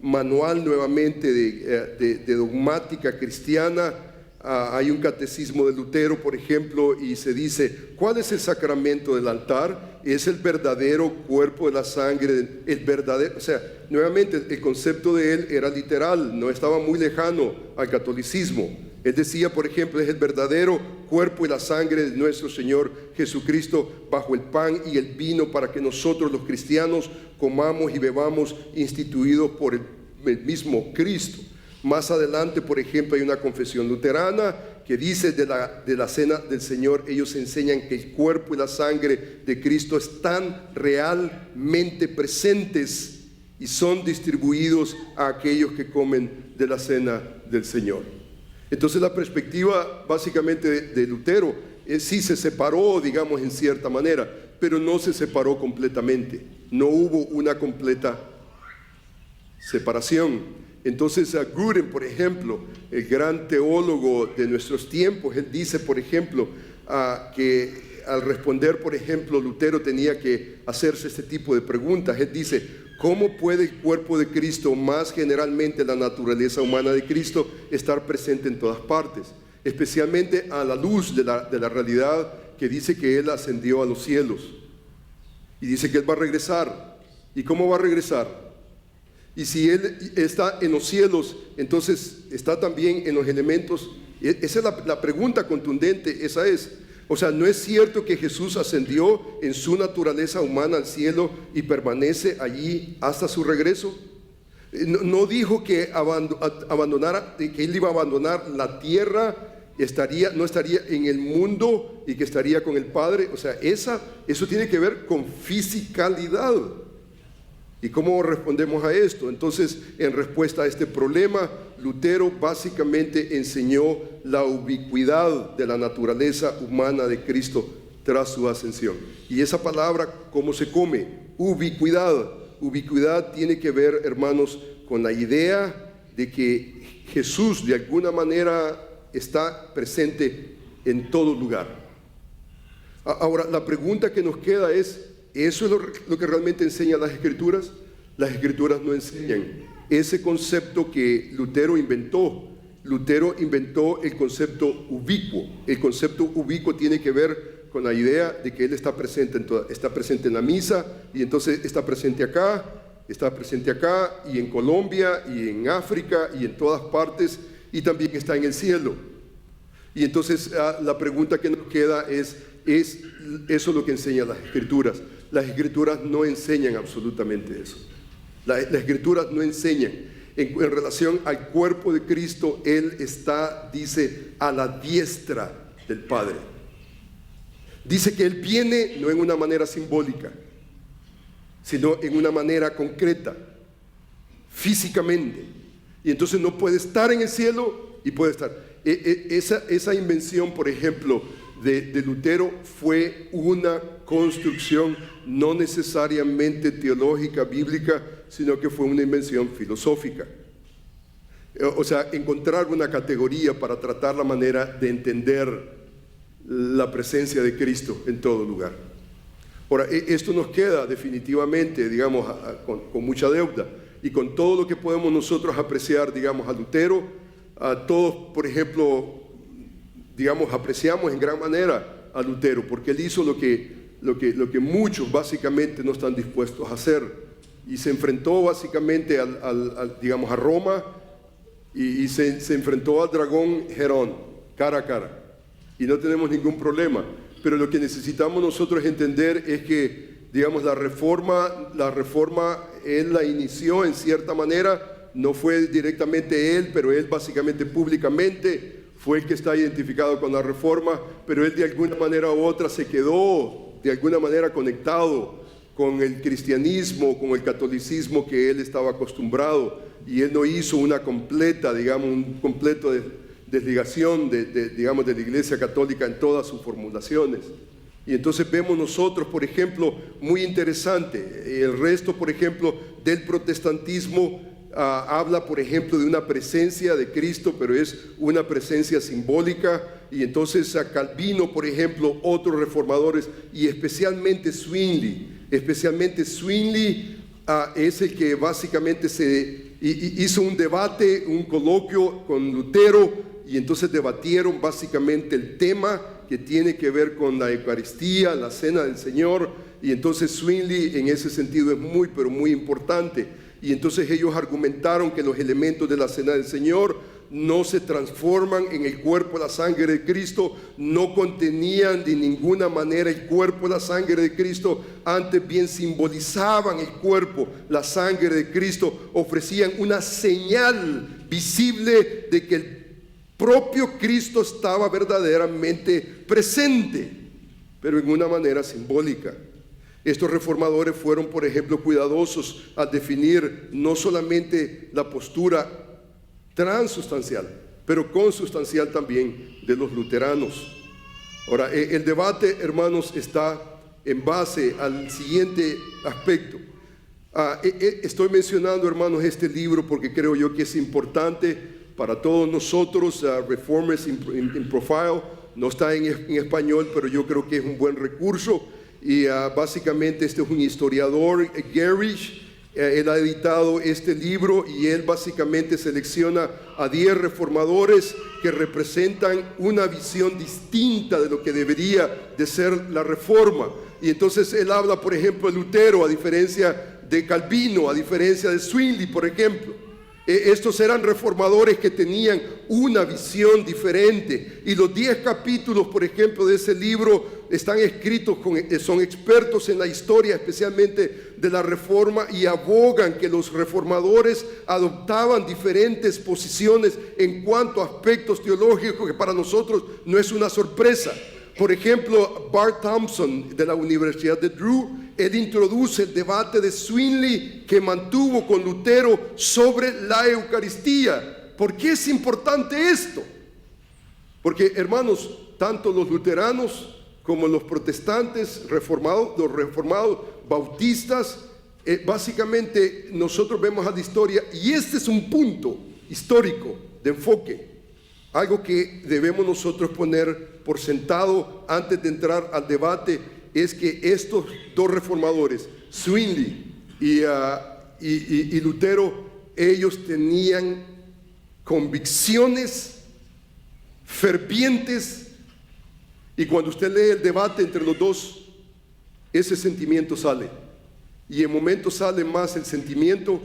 manual nuevamente de dogmática cristiana, hay un catecismo de Lutero, por ejemplo, y se dice, ¿cuál es el sacramento del altar? Es el verdadero cuerpo de la sangre, el verdadero, o sea, nuevamente el concepto de él era literal, no estaba muy lejano al catolicismo. Él decía, por ejemplo, es el verdadero cuerpo y la sangre de nuestro Señor Jesucristo bajo el pan y el vino, para que nosotros los cristianos comamos y bebamos, instituidos por el mismo Cristo. Más adelante, por ejemplo, hay una confesión luterana que dice de la cena del Señor, ellos enseñan que el cuerpo y la sangre de Cristo están realmente presentes y son distribuidos a aquellos que comen de la cena del Señor. Entonces la perspectiva básicamente de Lutero sí se separó, digamos, en cierta manera, pero no se separó completamente. No hubo una completa separación. Entonces a Gruden, por ejemplo, el gran teólogo de nuestros tiempos, él dice, por ejemplo, que al responder, por ejemplo, Lutero tenía que hacerse este tipo de preguntas. Él dice, ¿cómo puede el cuerpo de Cristo, más generalmente la naturaleza humana de Cristo, estar presente en todas partes? Especialmente a la luz de la realidad que dice que Él ascendió a los cielos. Y dice que Él va a regresar. ¿Y cómo va a regresar? Y si Él está en los cielos, entonces está también en los elementos. Esa es la pregunta contundente, esa es. O sea, ¿no es cierto que Jesús ascendió en su naturaleza humana al cielo y permanece allí hasta su regreso? No dijo que abandonara, que Él iba a abandonar la tierra, no estaría en el mundo y que estaría con el Padre. O sea, eso tiene que ver con fisicalidad. ¿Y cómo respondemos a esto? Entonces, en respuesta a este problema, Lutero básicamente enseñó la ubicuidad de la naturaleza humana de Cristo tras su ascensión. Y esa palabra, ¿cómo se come? Ubicuidad. Ubicuidad tiene que ver, hermanos, con la idea de que Jesús de alguna manera está presente en todo lugar. Ahora, la pregunta que nos queda es, ¿eso es lo que realmente enseñan las Escrituras? Las Escrituras no enseñan ese concepto que Lutero inventó. Lutero inventó el concepto ubicuo. El concepto ubicuo tiene que ver con la idea de que Él está presente en la misa, y entonces está presente acá, y en Colombia, y en África, y en todas partes, y también está en el cielo. Y entonces la pregunta que nos queda ¿es eso lo que enseñan las Escrituras? Las Escrituras no enseñan absolutamente eso. Las Escrituras no enseñan. En relación al cuerpo de Cristo, Él está, dice, a la diestra del Padre. Dice que Él viene no en una manera simbólica, sino en una manera concreta, físicamente. Y entonces no puede estar en el cielo y puede estar. Esa invención, por ejemplo, de Lutero fue una construcción no necesariamente teológica, bíblica, sino que fue una invención filosófica. O sea, encontrar una categoría para tratar la manera de entender la presencia de Cristo en todo lugar. Ahora, esto nos queda definitivamente, digamos, con mucha deuda, y con todo lo que podemos nosotros apreciar, digamos, a Lutero, a todos, por ejemplo, digamos, apreciamos en gran manera a Lutero, porque él hizo lo que muchos básicamente no están dispuestos a hacer, y se enfrentó básicamente digamos, a Roma, y se enfrentó al dragón Herón, cara a cara, y no tenemos ningún problema. Pero lo que necesitamos nosotros entender es que, digamos, la reforma él la inició en cierta manera, no fue directamente él, pero él básicamente públicamente fue el que está identificado con la reforma, pero él de alguna manera u otra se quedó de alguna manera conectado con el cristianismo, con el catolicismo que él estaba acostumbrado, y él no hizo una completa, digamos, un completo desligación digamos, de la Iglesia Católica en todas sus formulaciones. Y entonces vemos nosotros, por ejemplo, muy interesante, el resto, por ejemplo, del protestantismo habla, por ejemplo, de una presencia de Cristo, pero es una presencia simbólica. Y entonces a Calvino, por ejemplo, otros reformadores, y especialmente Zwingli es el que básicamente hizo un debate, un coloquio con Lutero, y entonces debatieron básicamente el tema que tiene que ver con la Eucaristía, la Cena del Señor. Y entonces Zwingli en ese sentido es muy, pero muy importante. Y entonces ellos argumentaron que los elementos de la Cena del Señor no se transforman en el cuerpo y la sangre de Cristo, no contenían de ninguna manera el cuerpo y la sangre de Cristo, antes bien simbolizaban el cuerpo, la sangre de Cristo, ofrecían una señal visible de que el propio Cristo estaba verdaderamente presente, pero en una manera simbólica. Estos reformadores fueron, por ejemplo, cuidadosos al definir no solamente la postura transustancial, pero consustancial también de los luteranos. Ahora, el debate, hermanos, está en base al siguiente aspecto. Estoy mencionando, hermanos, este libro porque creo yo que es importante para todos nosotros. Reformers in Profile no está en español, pero yo creo que es un buen recurso. Y básicamente este es un historiador, Gerish. Él ha editado este libro y él básicamente selecciona a 10 reformadores que representan una visión distinta de lo que debería de ser la reforma. Y entonces él habla, por ejemplo, de Lutero, a diferencia de Calvino, a diferencia de Zwingli, por ejemplo. Estos eran reformadores que tenían una visión diferente, y los 10 capítulos, por ejemplo, de ese libro están escritos son expertos en la historia, especialmente de la reforma, y abogan que los reformadores adoptaban diferentes posiciones en cuanto a aspectos teológicos que para nosotros no es una sorpresa. Por ejemplo, Bart Thompson de la Universidad de Drew, él introduce el debate de Zwingli que mantuvo con Lutero sobre la Eucaristía. ¿Por qué es importante esto? Porque, hermanos, tanto los luteranos como los protestantes reformados, los reformados bautistas, básicamente nosotros vemos a la historia, y este es un punto histórico de enfoque, algo que debemos nosotros poner por sentado antes de entrar al debate, es que estos dos reformadores, Zwingli y Lutero, ellos tenían convicciones fervientes, y cuando usted lee el debate entre los dos, ese sentimiento sale, y en momentos sale más el sentimiento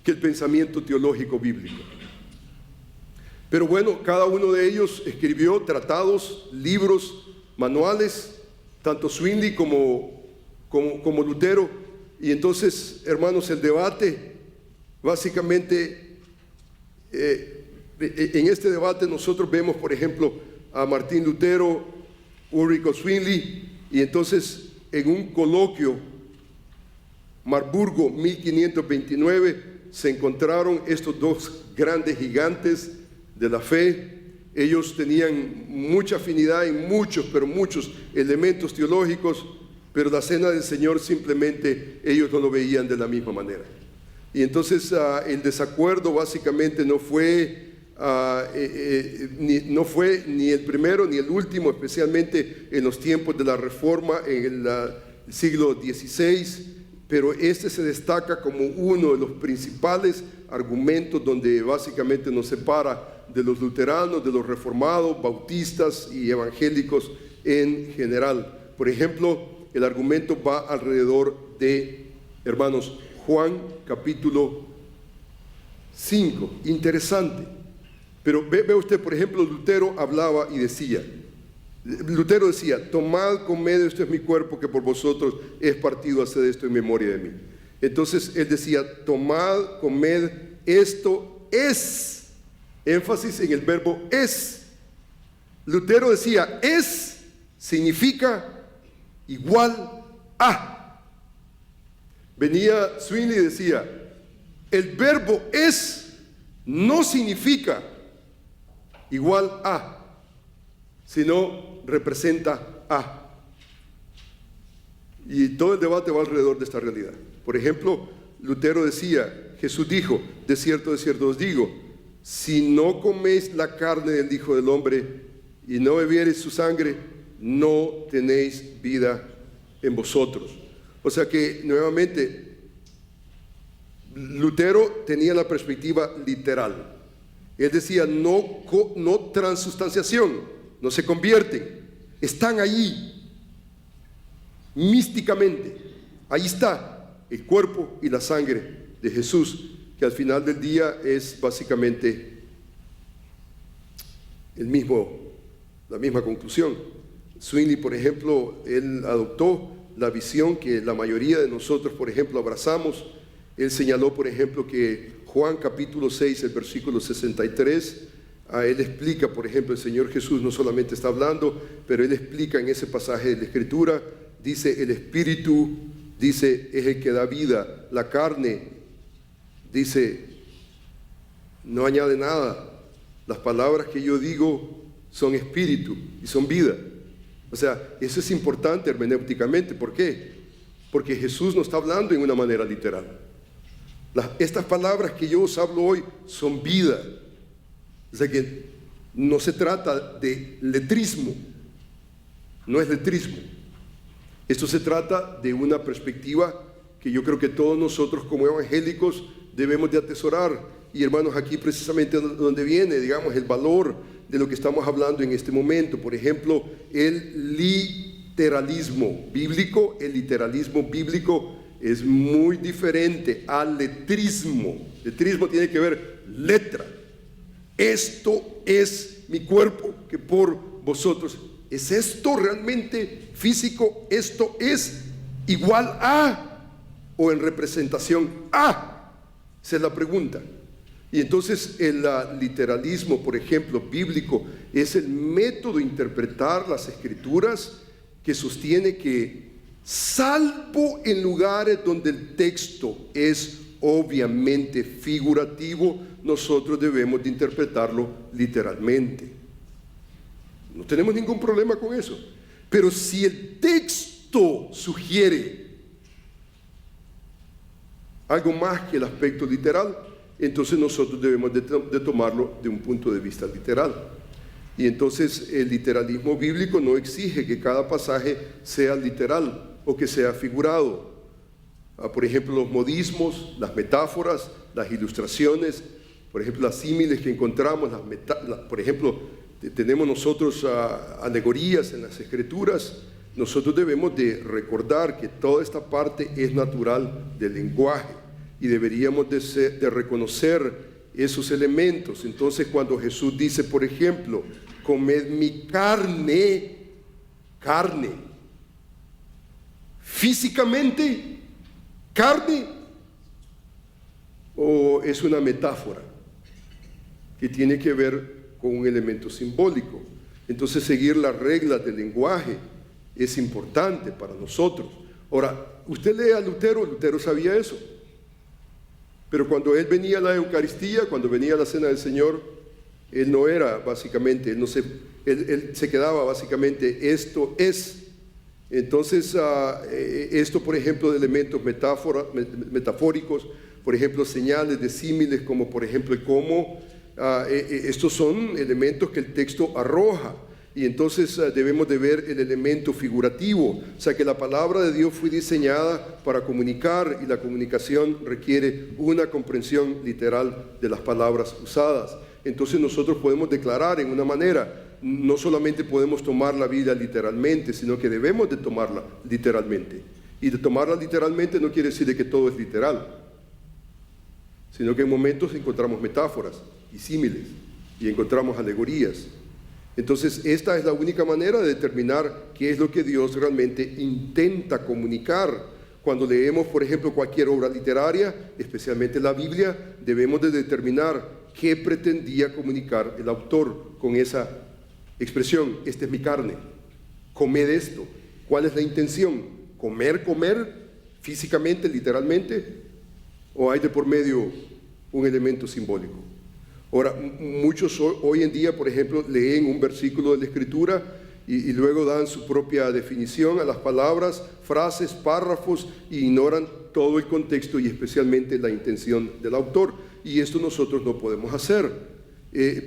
que el pensamiento teológico bíblico. Pero bueno, cada uno de ellos escribió tratados, libros, manuales, tanto Zwingli como Lutero. Y entonces, hermanos, el debate Básicamente, en este debate nosotros vemos, por ejemplo, a Martín Lutero, Ulrico Zwingli, y entonces en un coloquio, Marburgo 1529, se encontraron estos dos grandes gigantes de la fe. Ellos tenían mucha afinidad en muchos elementos teológicos, pero la cena del Señor simplemente ellos no lo veían de la misma manera. Y entonces el desacuerdo básicamente no fue ni el primero ni el último, especialmente en los tiempos de la Reforma en el siglo XVI, pero este se destaca como uno de los principales argumentos donde básicamente nos separa de los luteranos, de los reformados, bautistas y evangélicos en general. Por ejemplo, el argumento va alrededor de, hermanos, Juan capítulo 5, interesante. Pero ve usted, por ejemplo, Lutero hablaba y decía, tomad, comed, esto es mi cuerpo que por vosotros es partido, haced esto en memoria de mí. Entonces él decía, tomad, comed, esto es, énfasis en el verbo es. Lutero decía, es significa igual a. Venía Zwingli y decía, el verbo es no significa igual a, sino representa a. Y todo el debate va alrededor de esta realidad. Por ejemplo, Lutero decía, Jesús dijo, de cierto os digo, si no coméis la carne del Hijo del Hombre y no bebiereis su sangre, no tenéis vida en vosotros. O sea que, nuevamente, Lutero tenía la perspectiva literal. Él decía, no transustanciación, no se convierten, están allí, místicamente. Ahí está el cuerpo y la sangre de Jesús, que al final del día es básicamente la misma conclusión. Zwingli, por ejemplo, él adoptó la visión que la mayoría de nosotros, por ejemplo, abrazamos. Él señaló, por ejemplo, que Juan capítulo 6, el versículo 63, él explica, por ejemplo, el Señor Jesús no solamente está hablando, pero él explica en ese pasaje de la Escritura, dice, el Espíritu, dice, es el que da vida, la carne, dice, no añade nada, las palabras que yo digo son espíritu y son vida. O sea, eso es importante hermenéuticamente. ¿Por qué? Porque Jesús no está hablando en una manera literal. Estas palabras que yo os hablo hoy son vida. O sea que no se trata de letrismo, no es letrismo. Esto se trata de una perspectiva que yo creo que todos nosotros como evangélicos debemos de atesorar. Y hermanos, aquí precisamente donde viene, digamos, el valor de lo que estamos hablando en este momento. Por ejemplo, el literalismo bíblico. El literalismo bíblico es muy diferente al letrismo. Letrismo tiene que ver letra. Esto es mi cuerpo que por vosotros. ¿Es esto realmente físico? ¿Esto es igual a o en representación a? Esa es la pregunta. Y entonces el literalismo, por ejemplo, bíblico, es el método de interpretar las escrituras que sostiene que, salvo en lugares donde el texto es obviamente figurativo, nosotros debemos de interpretarlo literalmente. No tenemos ningún problema con eso. Pero si el texto sugiere algo más que el aspecto literal, entonces nosotros debemos de tomarlo de un punto de vista literal. Y entonces el literalismo bíblico no exige que cada pasaje sea literal o que sea figurado. Por ejemplo, los modismos, las metáforas, las ilustraciones, por ejemplo, las símiles que encontramos, por ejemplo, tenemos nosotros alegorías en las escrituras. Nosotros debemos de recordar que toda esta parte es natural del lenguaje y deberíamos de reconocer esos elementos. Entonces, cuando Jesús dice, por ejemplo, comed mi carne, físicamente, carne, o es una metáfora que tiene que ver con un elemento simbólico. Entonces seguir las reglas del lenguaje es importante para nosotros. Ahora, usted lee a Lutero, Lutero sabía eso. Pero cuando él venía a la Eucaristía, cuando venía a la Cena del Señor, él no era básicamente, él se quedaba básicamente, esto es. Entonces, esto, por ejemplo, de elementos metafóricos, por ejemplo, señales de símiles, como por ejemplo el cómo, estos son elementos que el texto arroja. Y entonces debemos de ver el elemento figurativo, o sea que la palabra de Dios fue diseñada para comunicar, y la comunicación requiere una comprensión literal de las palabras usadas. Entonces nosotros podemos declarar en una manera, no solamente podemos tomar la Biblia literalmente, sino que debemos de tomarla literalmente. Y de tomarla literalmente no quiere decir de que todo es literal, sino que en momentos encontramos metáforas y símiles, y encontramos alegorías. Entonces, esta es la única manera de determinar qué es lo que Dios realmente intenta comunicar. Cuando leemos, por ejemplo, cualquier obra literaria, especialmente la Biblia, debemos de determinar qué pretendía comunicar el autor con esa expresión. Esta es mi carne, comed esto. ¿Cuál es la intención? ¿Comer físicamente, literalmente? ¿O hay de por medio un elemento simbólico? Ahora, muchos hoy en día, por ejemplo, leen un versículo de la Escritura y luego dan su propia definición a las palabras, frases, párrafos, e ignoran todo el contexto y especialmente la intención del autor. Y esto nosotros no podemos hacer.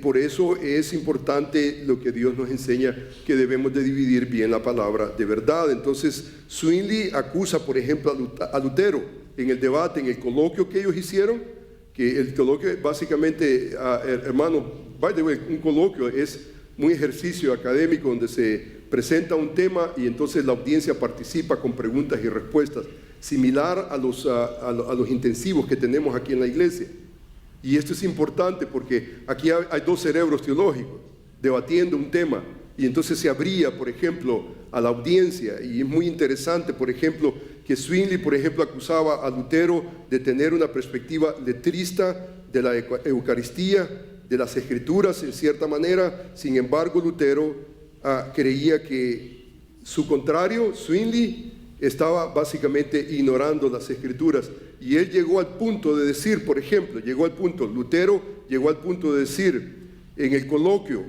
Por eso es importante lo que Dios nos enseña, que debemos de dividir bien la palabra de verdad. Entonces, Zwingli acusa, por ejemplo, a Lutero en el debate, en el coloquio que ellos hicieron, que el coloquio básicamente, hermano, by the way, un coloquio es un ejercicio académico donde se presenta un tema y entonces la audiencia participa con preguntas y respuestas, similar a los intensivos que tenemos aquí en la iglesia. Y esto es importante porque aquí hay dos cerebros teológicos debatiendo un tema, y entonces se abría, por ejemplo, a la audiencia. Y es muy interesante, por ejemplo, que Zwingli, por ejemplo, acusaba a Lutero de tener una perspectiva letrista de la Eucaristía, de las Escrituras en cierta manera. Sin embargo, Lutero creía que su contrario, Zwingli, estaba básicamente ignorando las Escrituras. Y él llegó al punto de decir, por ejemplo, Lutero llegó al punto de decir en el coloquio,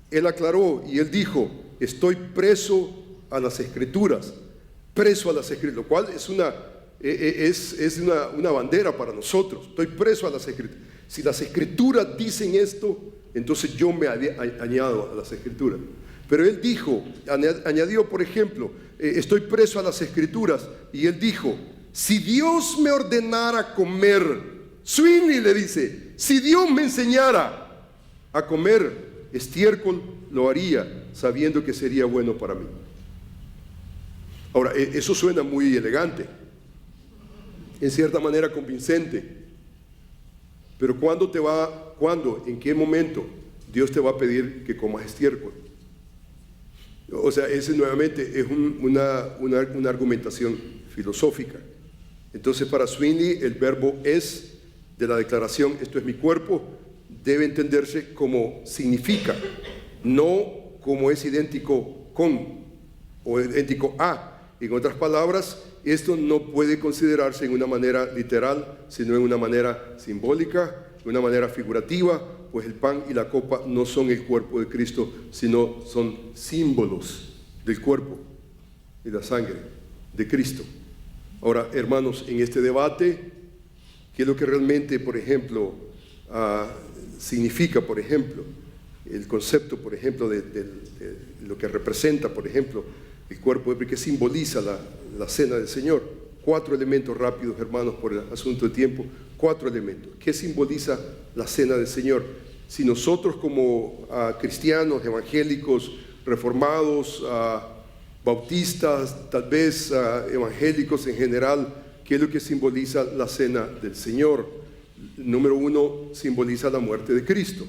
él aclaró y él dijo: estoy preso a las Escrituras, preso a las Escrituras, lo cual es una bandera para nosotros. Estoy preso a las Escrituras. Si las Escrituras dicen esto, entonces yo me añado a las Escrituras. Pero él dijo, añadió, por ejemplo, estoy preso a las Escrituras, y él dijo: si Dios me ordenara comer, Zwingli le dice, si Dios me enseñara a comer estiércol, lo haría, sabiendo que sería bueno para mí. Ahora, eso suena muy elegante, en cierta manera convincente, pero ¿cuándo, en qué momento Dios te va a pedir que comas estiércol? O sea, ese nuevamente es una argumentación filosófica. Entonces, para Zwingli, el verbo es de la declaración, esto es mi cuerpo, debe entenderse como significa, no como es idéntico con o idéntico a. En otras palabras, esto no puede considerarse en una manera literal, sino en una manera simbólica, en una manera figurativa, pues el pan y la copa no son el cuerpo de Cristo, sino son símbolos del cuerpo y la sangre de Cristo. Ahora, hermanos, en este debate, ¿qué es lo que realmente, por ejemplo, significa, por ejemplo, el concepto, por ejemplo, de lo que representa, por ejemplo, el cuerpo, porque simboliza la cena del Señor? 4 elementos rápidos, hermanos, por el asunto de tiempo. 4 elementos. ¿Qué simboliza la cena del Señor? Si nosotros como cristianos, evangélicos, reformados, bautistas, tal vez evangélicos en general, ¿qué es lo que simboliza la cena del Señor? Número 1, simboliza la muerte de Cristo.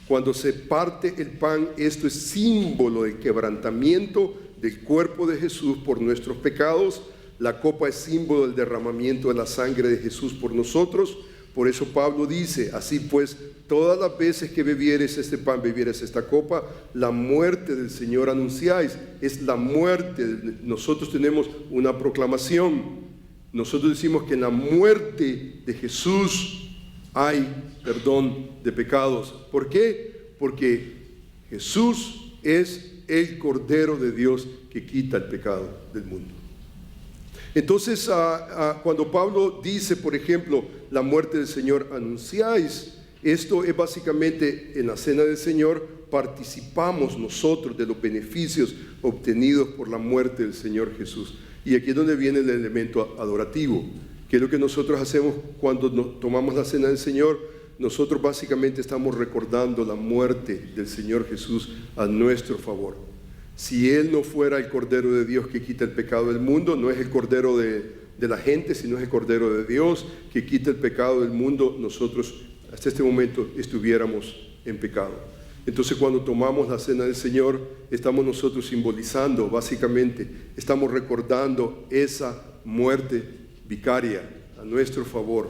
Cuando se parte el pan, esto es símbolo del quebrantamiento del cuerpo de Jesús por nuestros pecados. La copa es símbolo del derramamiento de la sangre de Jesús por nosotros. Por eso Pablo dice, así pues, todas las veces que bebieres este pan, bebieres esta copa, la muerte del Señor anunciáis. Es la muerte. Nosotros tenemos una proclamación. Nosotros decimos que en la muerte de Jesús hay perdón de pecados. ¿Por qué? Porque Jesús es el Cordero de Dios que quita el pecado del mundo. Entonces, cuando Pablo dice, por ejemplo, la muerte del Señor anunciáis, esto es básicamente en la cena del Señor participamos nosotros de los beneficios obtenidos por la muerte del Señor Jesús. Y aquí es donde viene el elemento adorativo, que es lo que nosotros hacemos cuando tomamos la cena del Señor. Nosotros básicamente estamos recordando la muerte del Señor Jesús a nuestro favor. Si Él no fuera el Cordero de Dios que quita el pecado del mundo, no es el Cordero de la gente, sino es el Cordero de Dios que quita el pecado del mundo, nosotros hasta este momento estuviéramos en pecado. Entonces, cuando tomamos la cena del Señor, estamos nosotros simbolizando, básicamente, estamos recordando esa muerte vicaria a nuestro favor.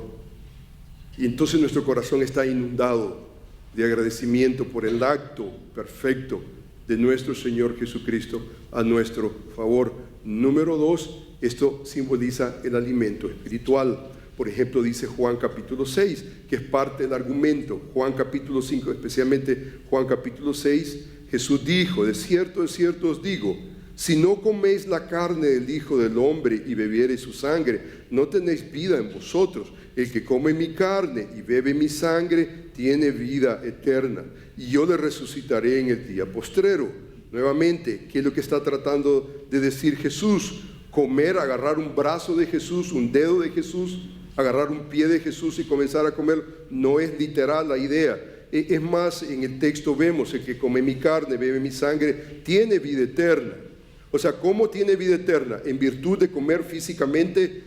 Y entonces nuestro corazón está inundado de agradecimiento por el acto perfecto de nuestro Señor Jesucristo a nuestro favor. Número 2, esto simboliza el alimento espiritual. Por ejemplo, dice Juan capítulo 6, que es parte del argumento. Juan capítulo 5, especialmente Juan capítulo 6, Jesús dijo, de cierto os digo, si no coméis la carne del Hijo del Hombre y bebiereis su sangre, no tenéis vida en vosotros. El que come mi carne y bebe mi sangre tiene vida eterna, y yo le resucitaré en el día postrero. Nuevamente, ¿qué es lo que está tratando de decir Jesús? Comer, agarrar un brazo de Jesús, un dedo de Jesús, agarrar un pie de Jesús y comenzar a comer, no es literal la idea. Es más, en el texto vemos, el que come mi carne, bebe mi sangre, tiene vida eterna. O sea, ¿cómo tiene vida eterna? ¿En virtud de comer físicamente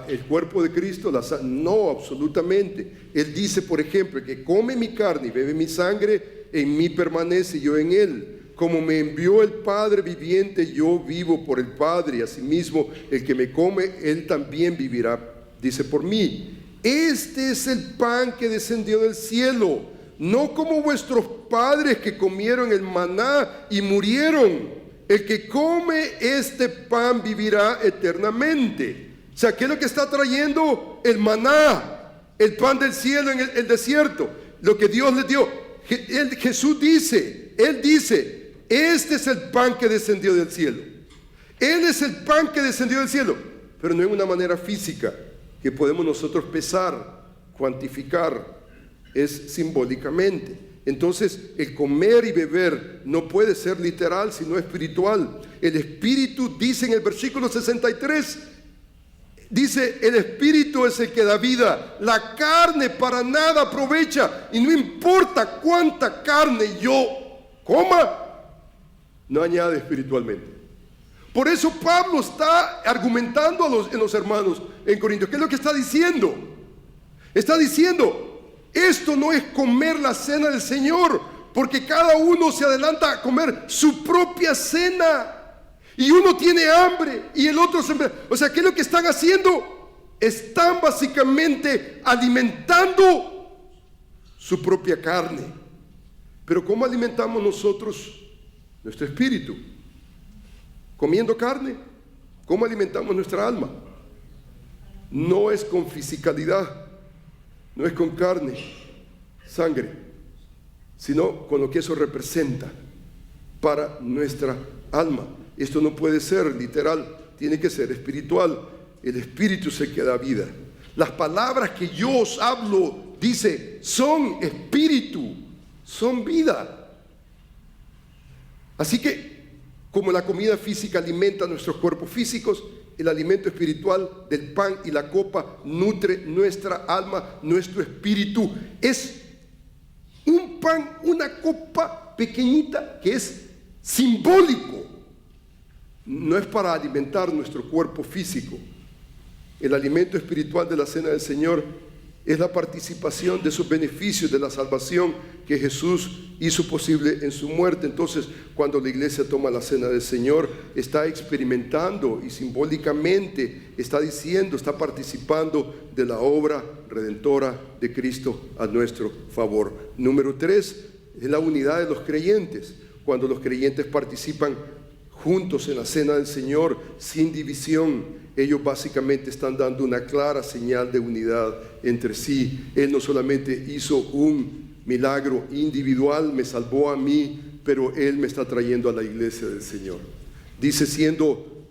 el cuerpo de Cristo? No, absolutamente. Él dice, por ejemplo, que come mi carne y bebe mi sangre, en mí permanece, yo en él. Como me envió el Padre viviente, yo vivo por el Padre, y asimismo el que me come, él también vivirá, dice, por mí. Este es el pan que descendió del cielo, no como vuestros padres que comieron el maná y murieron. El que come este pan vivirá eternamente. O sea, ¿qué es lo que está trayendo? El maná, el pan del cielo en el desierto, lo que Dios les dio. Jesús dice, Él dice, este es el pan que descendió del cielo. Él es el pan que descendió del cielo, pero no en una manera física que podemos nosotros pesar, cuantificar, es simbólicamente. Entonces, el comer y beber no puede ser literal, sino espiritual. El Espíritu dice en el versículo 63, dice, el Espíritu es el que da vida, la carne para nada aprovecha, y no importa cuánta carne yo coma, no añade espiritualmente. Por eso Pablo está argumentando en los hermanos en Corintios. ¿Qué es lo que está diciendo? Está diciendo, esto no es comer la cena del Señor, porque cada uno se adelanta a comer su propia cena. Y uno tiene hambre y el otro se... O sea, ¿qué es lo que están haciendo? Están básicamente alimentando su propia carne. Pero ¿cómo alimentamos nosotros nuestro espíritu? ¿Comiendo carne? ¿Cómo alimentamos nuestra alma? No es con fisicalidad, no es con carne, sangre, sino con lo que eso representa para nuestra alma. Esto no puede ser literal, tiene que ser espiritual. El espíritu es el que da vida. Las palabras que yo os hablo, dice, son espíritu, son vida. Así que, como la comida física alimenta nuestros cuerpos físicos, el alimento espiritual del pan y la copa nutre nuestra alma, nuestro espíritu. Es un pan, una copa pequeñita que es simbólico. No es para alimentar nuestro cuerpo físico. El alimento espiritual de la cena del Señor Es la participación de esos beneficios de la salvación que Jesús hizo posible en su muerte. Entonces, cuando la iglesia toma la cena del Señor, está experimentando y simbólicamente está diciendo, está participando de la obra redentora de Cristo a nuestro favor. Número 3, es la unidad de los creyentes. Cuando los creyentes participan juntos en la cena del Señor, sin división, ellos básicamente están dando una clara señal de unidad entre sí. Él no solamente hizo un milagro individual, me salvó a mí, pero Él me está trayendo a la iglesia del Señor. Dice, siendo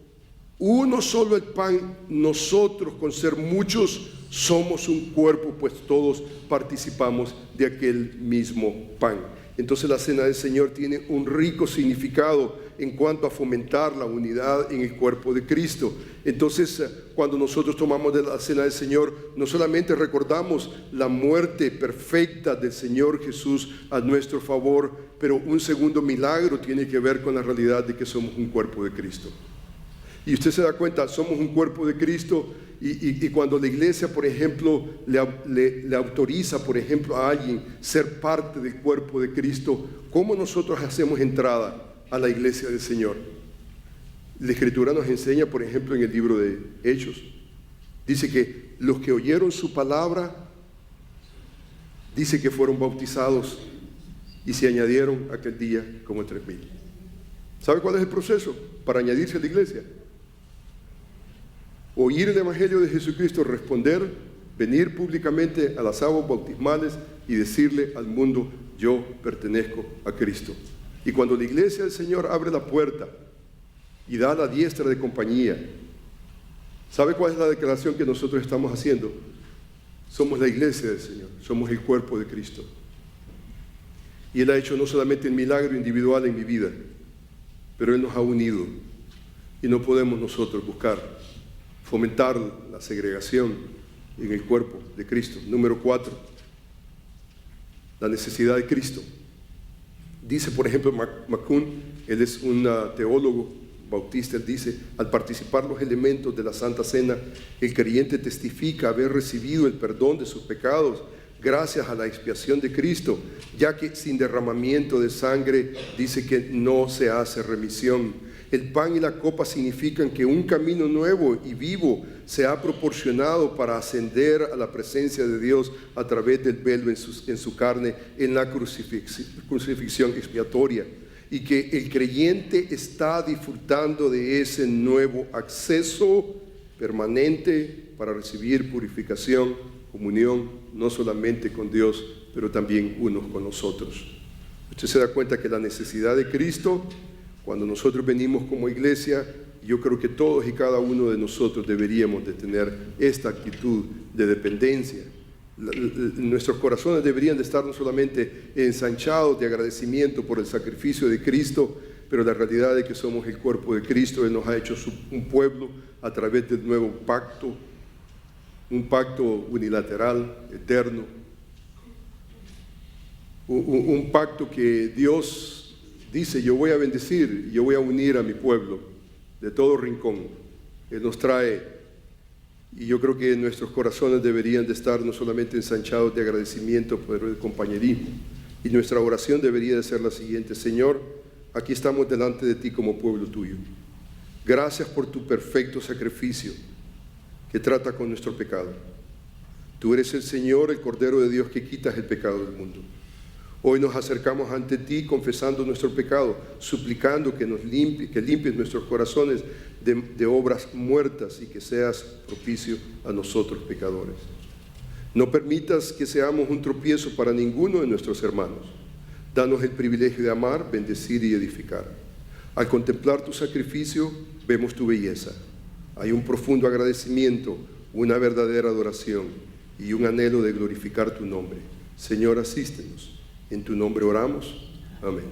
uno solo el pan, nosotros con ser muchos somos un cuerpo, pues todos participamos de aquel mismo pan. Entonces la cena del Señor tiene un rico significado en cuanto a fomentar la unidad en el cuerpo de Cristo. Entonces, cuando nosotros tomamos de la cena del Señor, no solamente recordamos la muerte perfecta del Señor Jesús a nuestro favor, pero un segundo milagro tiene que ver con la realidad de que somos un cuerpo de Cristo. Y usted se da cuenta, somos un cuerpo de Cristo, y cuando la iglesia, por ejemplo, le autoriza, por ejemplo, a alguien ser parte del cuerpo de Cristo, ¿cómo nosotros hacemos entrada a la iglesia del Señor? La Escritura nos enseña, por ejemplo, en el libro de Hechos, dice que los que oyeron su palabra, dice que fueron bautizados y se añadieron aquel día como 3,000. ¿Sabe cuál es el proceso para añadirse a la iglesia? Oír el Evangelio de Jesucristo, responder, venir públicamente a las aguas bautismales y decirle al mundo, yo pertenezco a Cristo. Y cuando la iglesia del Señor abre la puerta y da la diestra de compañía, ¿sabe cuál es la declaración que nosotros estamos haciendo? Somos la iglesia del Señor, somos el cuerpo de Cristo. Y Él ha hecho no solamente el milagro individual en mi vida, pero Él nos ha unido. Y no podemos nosotros buscar fomentar la segregación en el cuerpo de Cristo. Número 4, la necesidad de Cristo. Dice, por ejemplo, McCune, él es un teólogo bautista, él dice, al participar los elementos de la Santa Cena, el creyente testifica haber recibido el perdón de sus pecados gracias a la expiación de Cristo, ya que sin derramamiento de sangre dice que no se hace remisión. El pan y la copa significan que un camino nuevo y vivo se ha proporcionado para ascender a la presencia de Dios a través del velo en su carne en la crucifixión expiatoria, y que el creyente está disfrutando de ese nuevo acceso permanente para recibir purificación, comunión, no solamente con Dios, pero también unos con nosotros. Usted se da cuenta que la necesidad de Cristo, cuando nosotros venimos como iglesia, yo creo que todos y cada uno de nosotros deberíamos de tener esta actitud de dependencia. Nuestros corazones deberían de estar no solamente ensanchados de agradecimiento por el sacrificio de Cristo, pero la realidad es que somos el cuerpo de Cristo. Él nos ha hecho un pueblo a través del nuevo pacto, un pacto unilateral, eterno, un pacto que Dios dice, yo voy a bendecir, yo voy a unir a mi pueblo de todo rincón. Él nos trae, y yo creo que nuestros corazones deberían de estar no solamente ensanchados de agradecimiento, pero de compañerismo. Y nuestra oración debería de ser la siguiente: Señor, aquí estamos delante de ti como pueblo tuyo. Gracias por tu perfecto sacrificio que trata con nuestro pecado. Tú eres el Señor, el Cordero de Dios que quitas el pecado del mundo. Hoy nos acercamos ante ti confesando nuestro pecado, suplicando que limpies nuestros corazones de obras muertas y que seas propicio a nosotros pecadores. No permitas que seamos un tropiezo para ninguno de nuestros hermanos. Danos el privilegio de amar, bendecir y edificar. Al contemplar tu sacrificio, vemos tu belleza. Hay un profundo agradecimiento, una verdadera adoración y un anhelo de glorificar tu nombre. Señor, asístenos. En tu nombre oramos. Amén.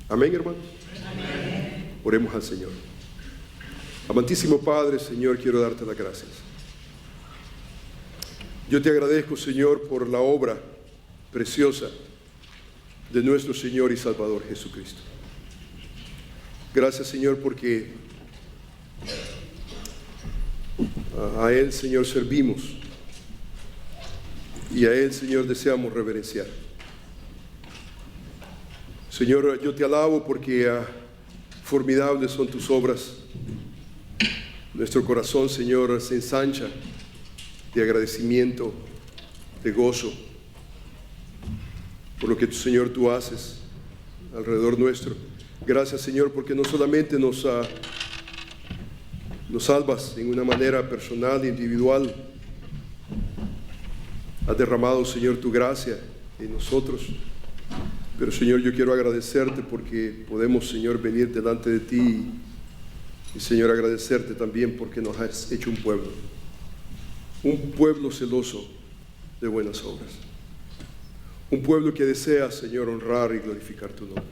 Amén, hermanos. Amén. Oremos al Señor. Amantísimo Padre, Señor, quiero darte las gracias. Yo te agradezco, Señor, por la obra preciosa de nuestro Señor y Salvador Jesucristo. Gracias, Señor, porque a Él, Señor, servimos y a Él, Señor, deseamos reverenciar. Señor, yo te alabo porque formidables son tus obras. Nuestro corazón, Señor, se ensancha de agradecimiento, de gozo, por lo que, Señor, tú haces alrededor nuestro. Gracias, Señor, porque no solamente nos salvas en una manera personal e individual, has derramado, Señor, tu gracia en nosotros. Pero, Señor, yo quiero agradecerte porque podemos, Señor, venir delante de ti y, Señor, agradecerte también porque nos has hecho un pueblo celoso de buenas obras, un pueblo que desea, Señor, honrar y glorificar tu nombre.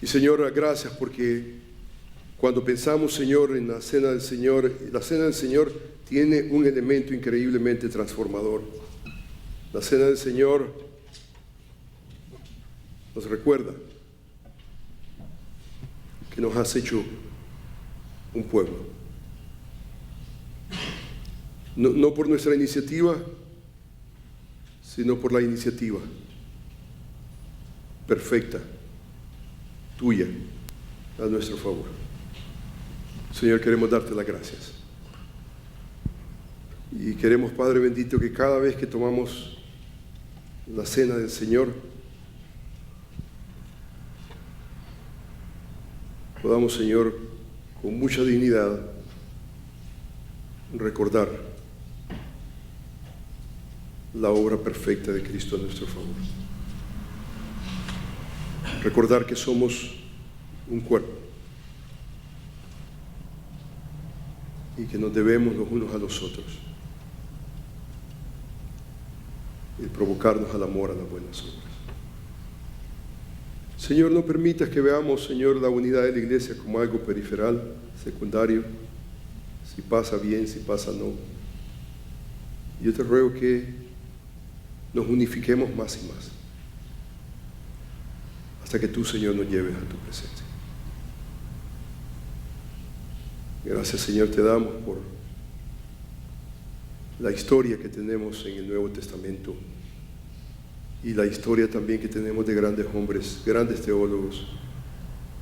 Y, Señor, gracias porque cuando pensamos, Señor, en la cena del Señor tiene un elemento increíblemente transformador. La cena del Señor nos recuerda que nos has hecho un pueblo. No por nuestra iniciativa, sino por la iniciativa perfecta, tuya, a nuestro favor. Señor, queremos darte las gracias. Y queremos, Padre bendito, que cada vez que tomamos la cena del Señor, podamos, Señor, con mucha dignidad, recordar la obra perfecta de Cristo a nuestro favor. Recordar que somos un cuerpo y que nos debemos los unos a los otros y provocarnos al amor, a las buenas obras. Señor, no permitas que veamos, Señor, la unidad de la iglesia como algo periferal, secundario, si pasa bien, si pasa no. Yo te ruego que nos unifiquemos más y más, hasta que tú, Señor, nos lleves a tu presencia. Gracias, Señor, te damos por la historia que tenemos en el Nuevo Testamento y la historia también que tenemos de grandes hombres, grandes teólogos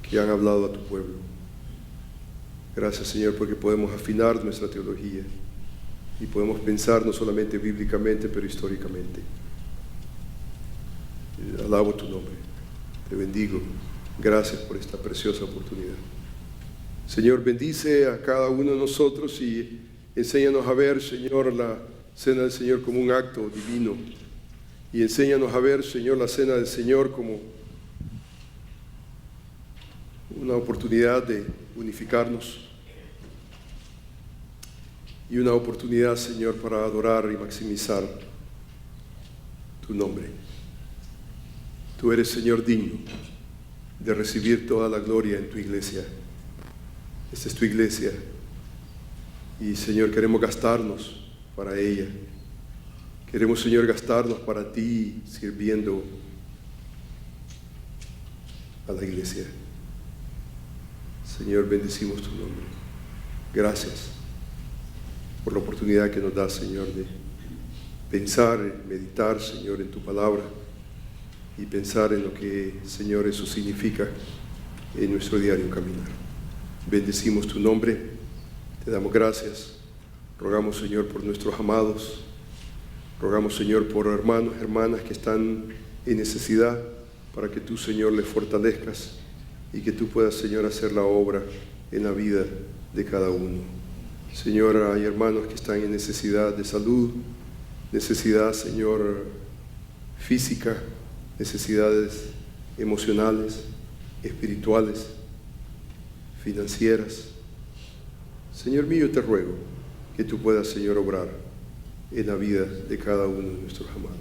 que han hablado a tu pueblo. Gracias, Señor, porque podemos afinar nuestra teología y podemos pensar no solamente bíblicamente, pero históricamente. Alabo tu nombre, te bendigo. Gracias por esta preciosa oportunidad. Señor, bendice a cada uno de nosotros y enséñanos a ver, Señor, la cena del Señor como un acto divino. Y enséñanos a ver, Señor, la cena del Señor como una oportunidad de unificarnos y una oportunidad, Señor, para adorar y maximizar tu nombre. Tú eres, Señor, digno de recibir toda la gloria en tu iglesia. Esta es tu iglesia y, Señor, queremos gastarnos para ella. Queremos, Señor, gastarnos para ti, sirviendo a la iglesia. Señor, bendecimos tu nombre. Gracias por la oportunidad que nos das, Señor, de pensar, meditar, Señor, en tu palabra y pensar en lo que, Señor, eso significa en nuestro diario caminar. Bendecimos tu nombre, te damos gracias. Rogamos, Señor, por nuestros amados. Rogamos, Señor, por hermanos, hermanas que están en necesidad, para que tú, Señor, les fortalezcas y que tú puedas, Señor, hacer la obra en la vida de cada uno. Señor, hay hermanos que están en necesidad de salud, necesidad, Señor, física, necesidades emocionales, espirituales, financieras. Señor mío, te ruego que tú puedas, Señor, obrar en la vida de cada uno de nuestros amados.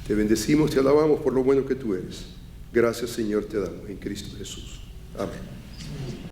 Te bendecimos, te alabamos por lo bueno que tú eres. Gracias, Señor, te damos en Cristo Jesús. Amén.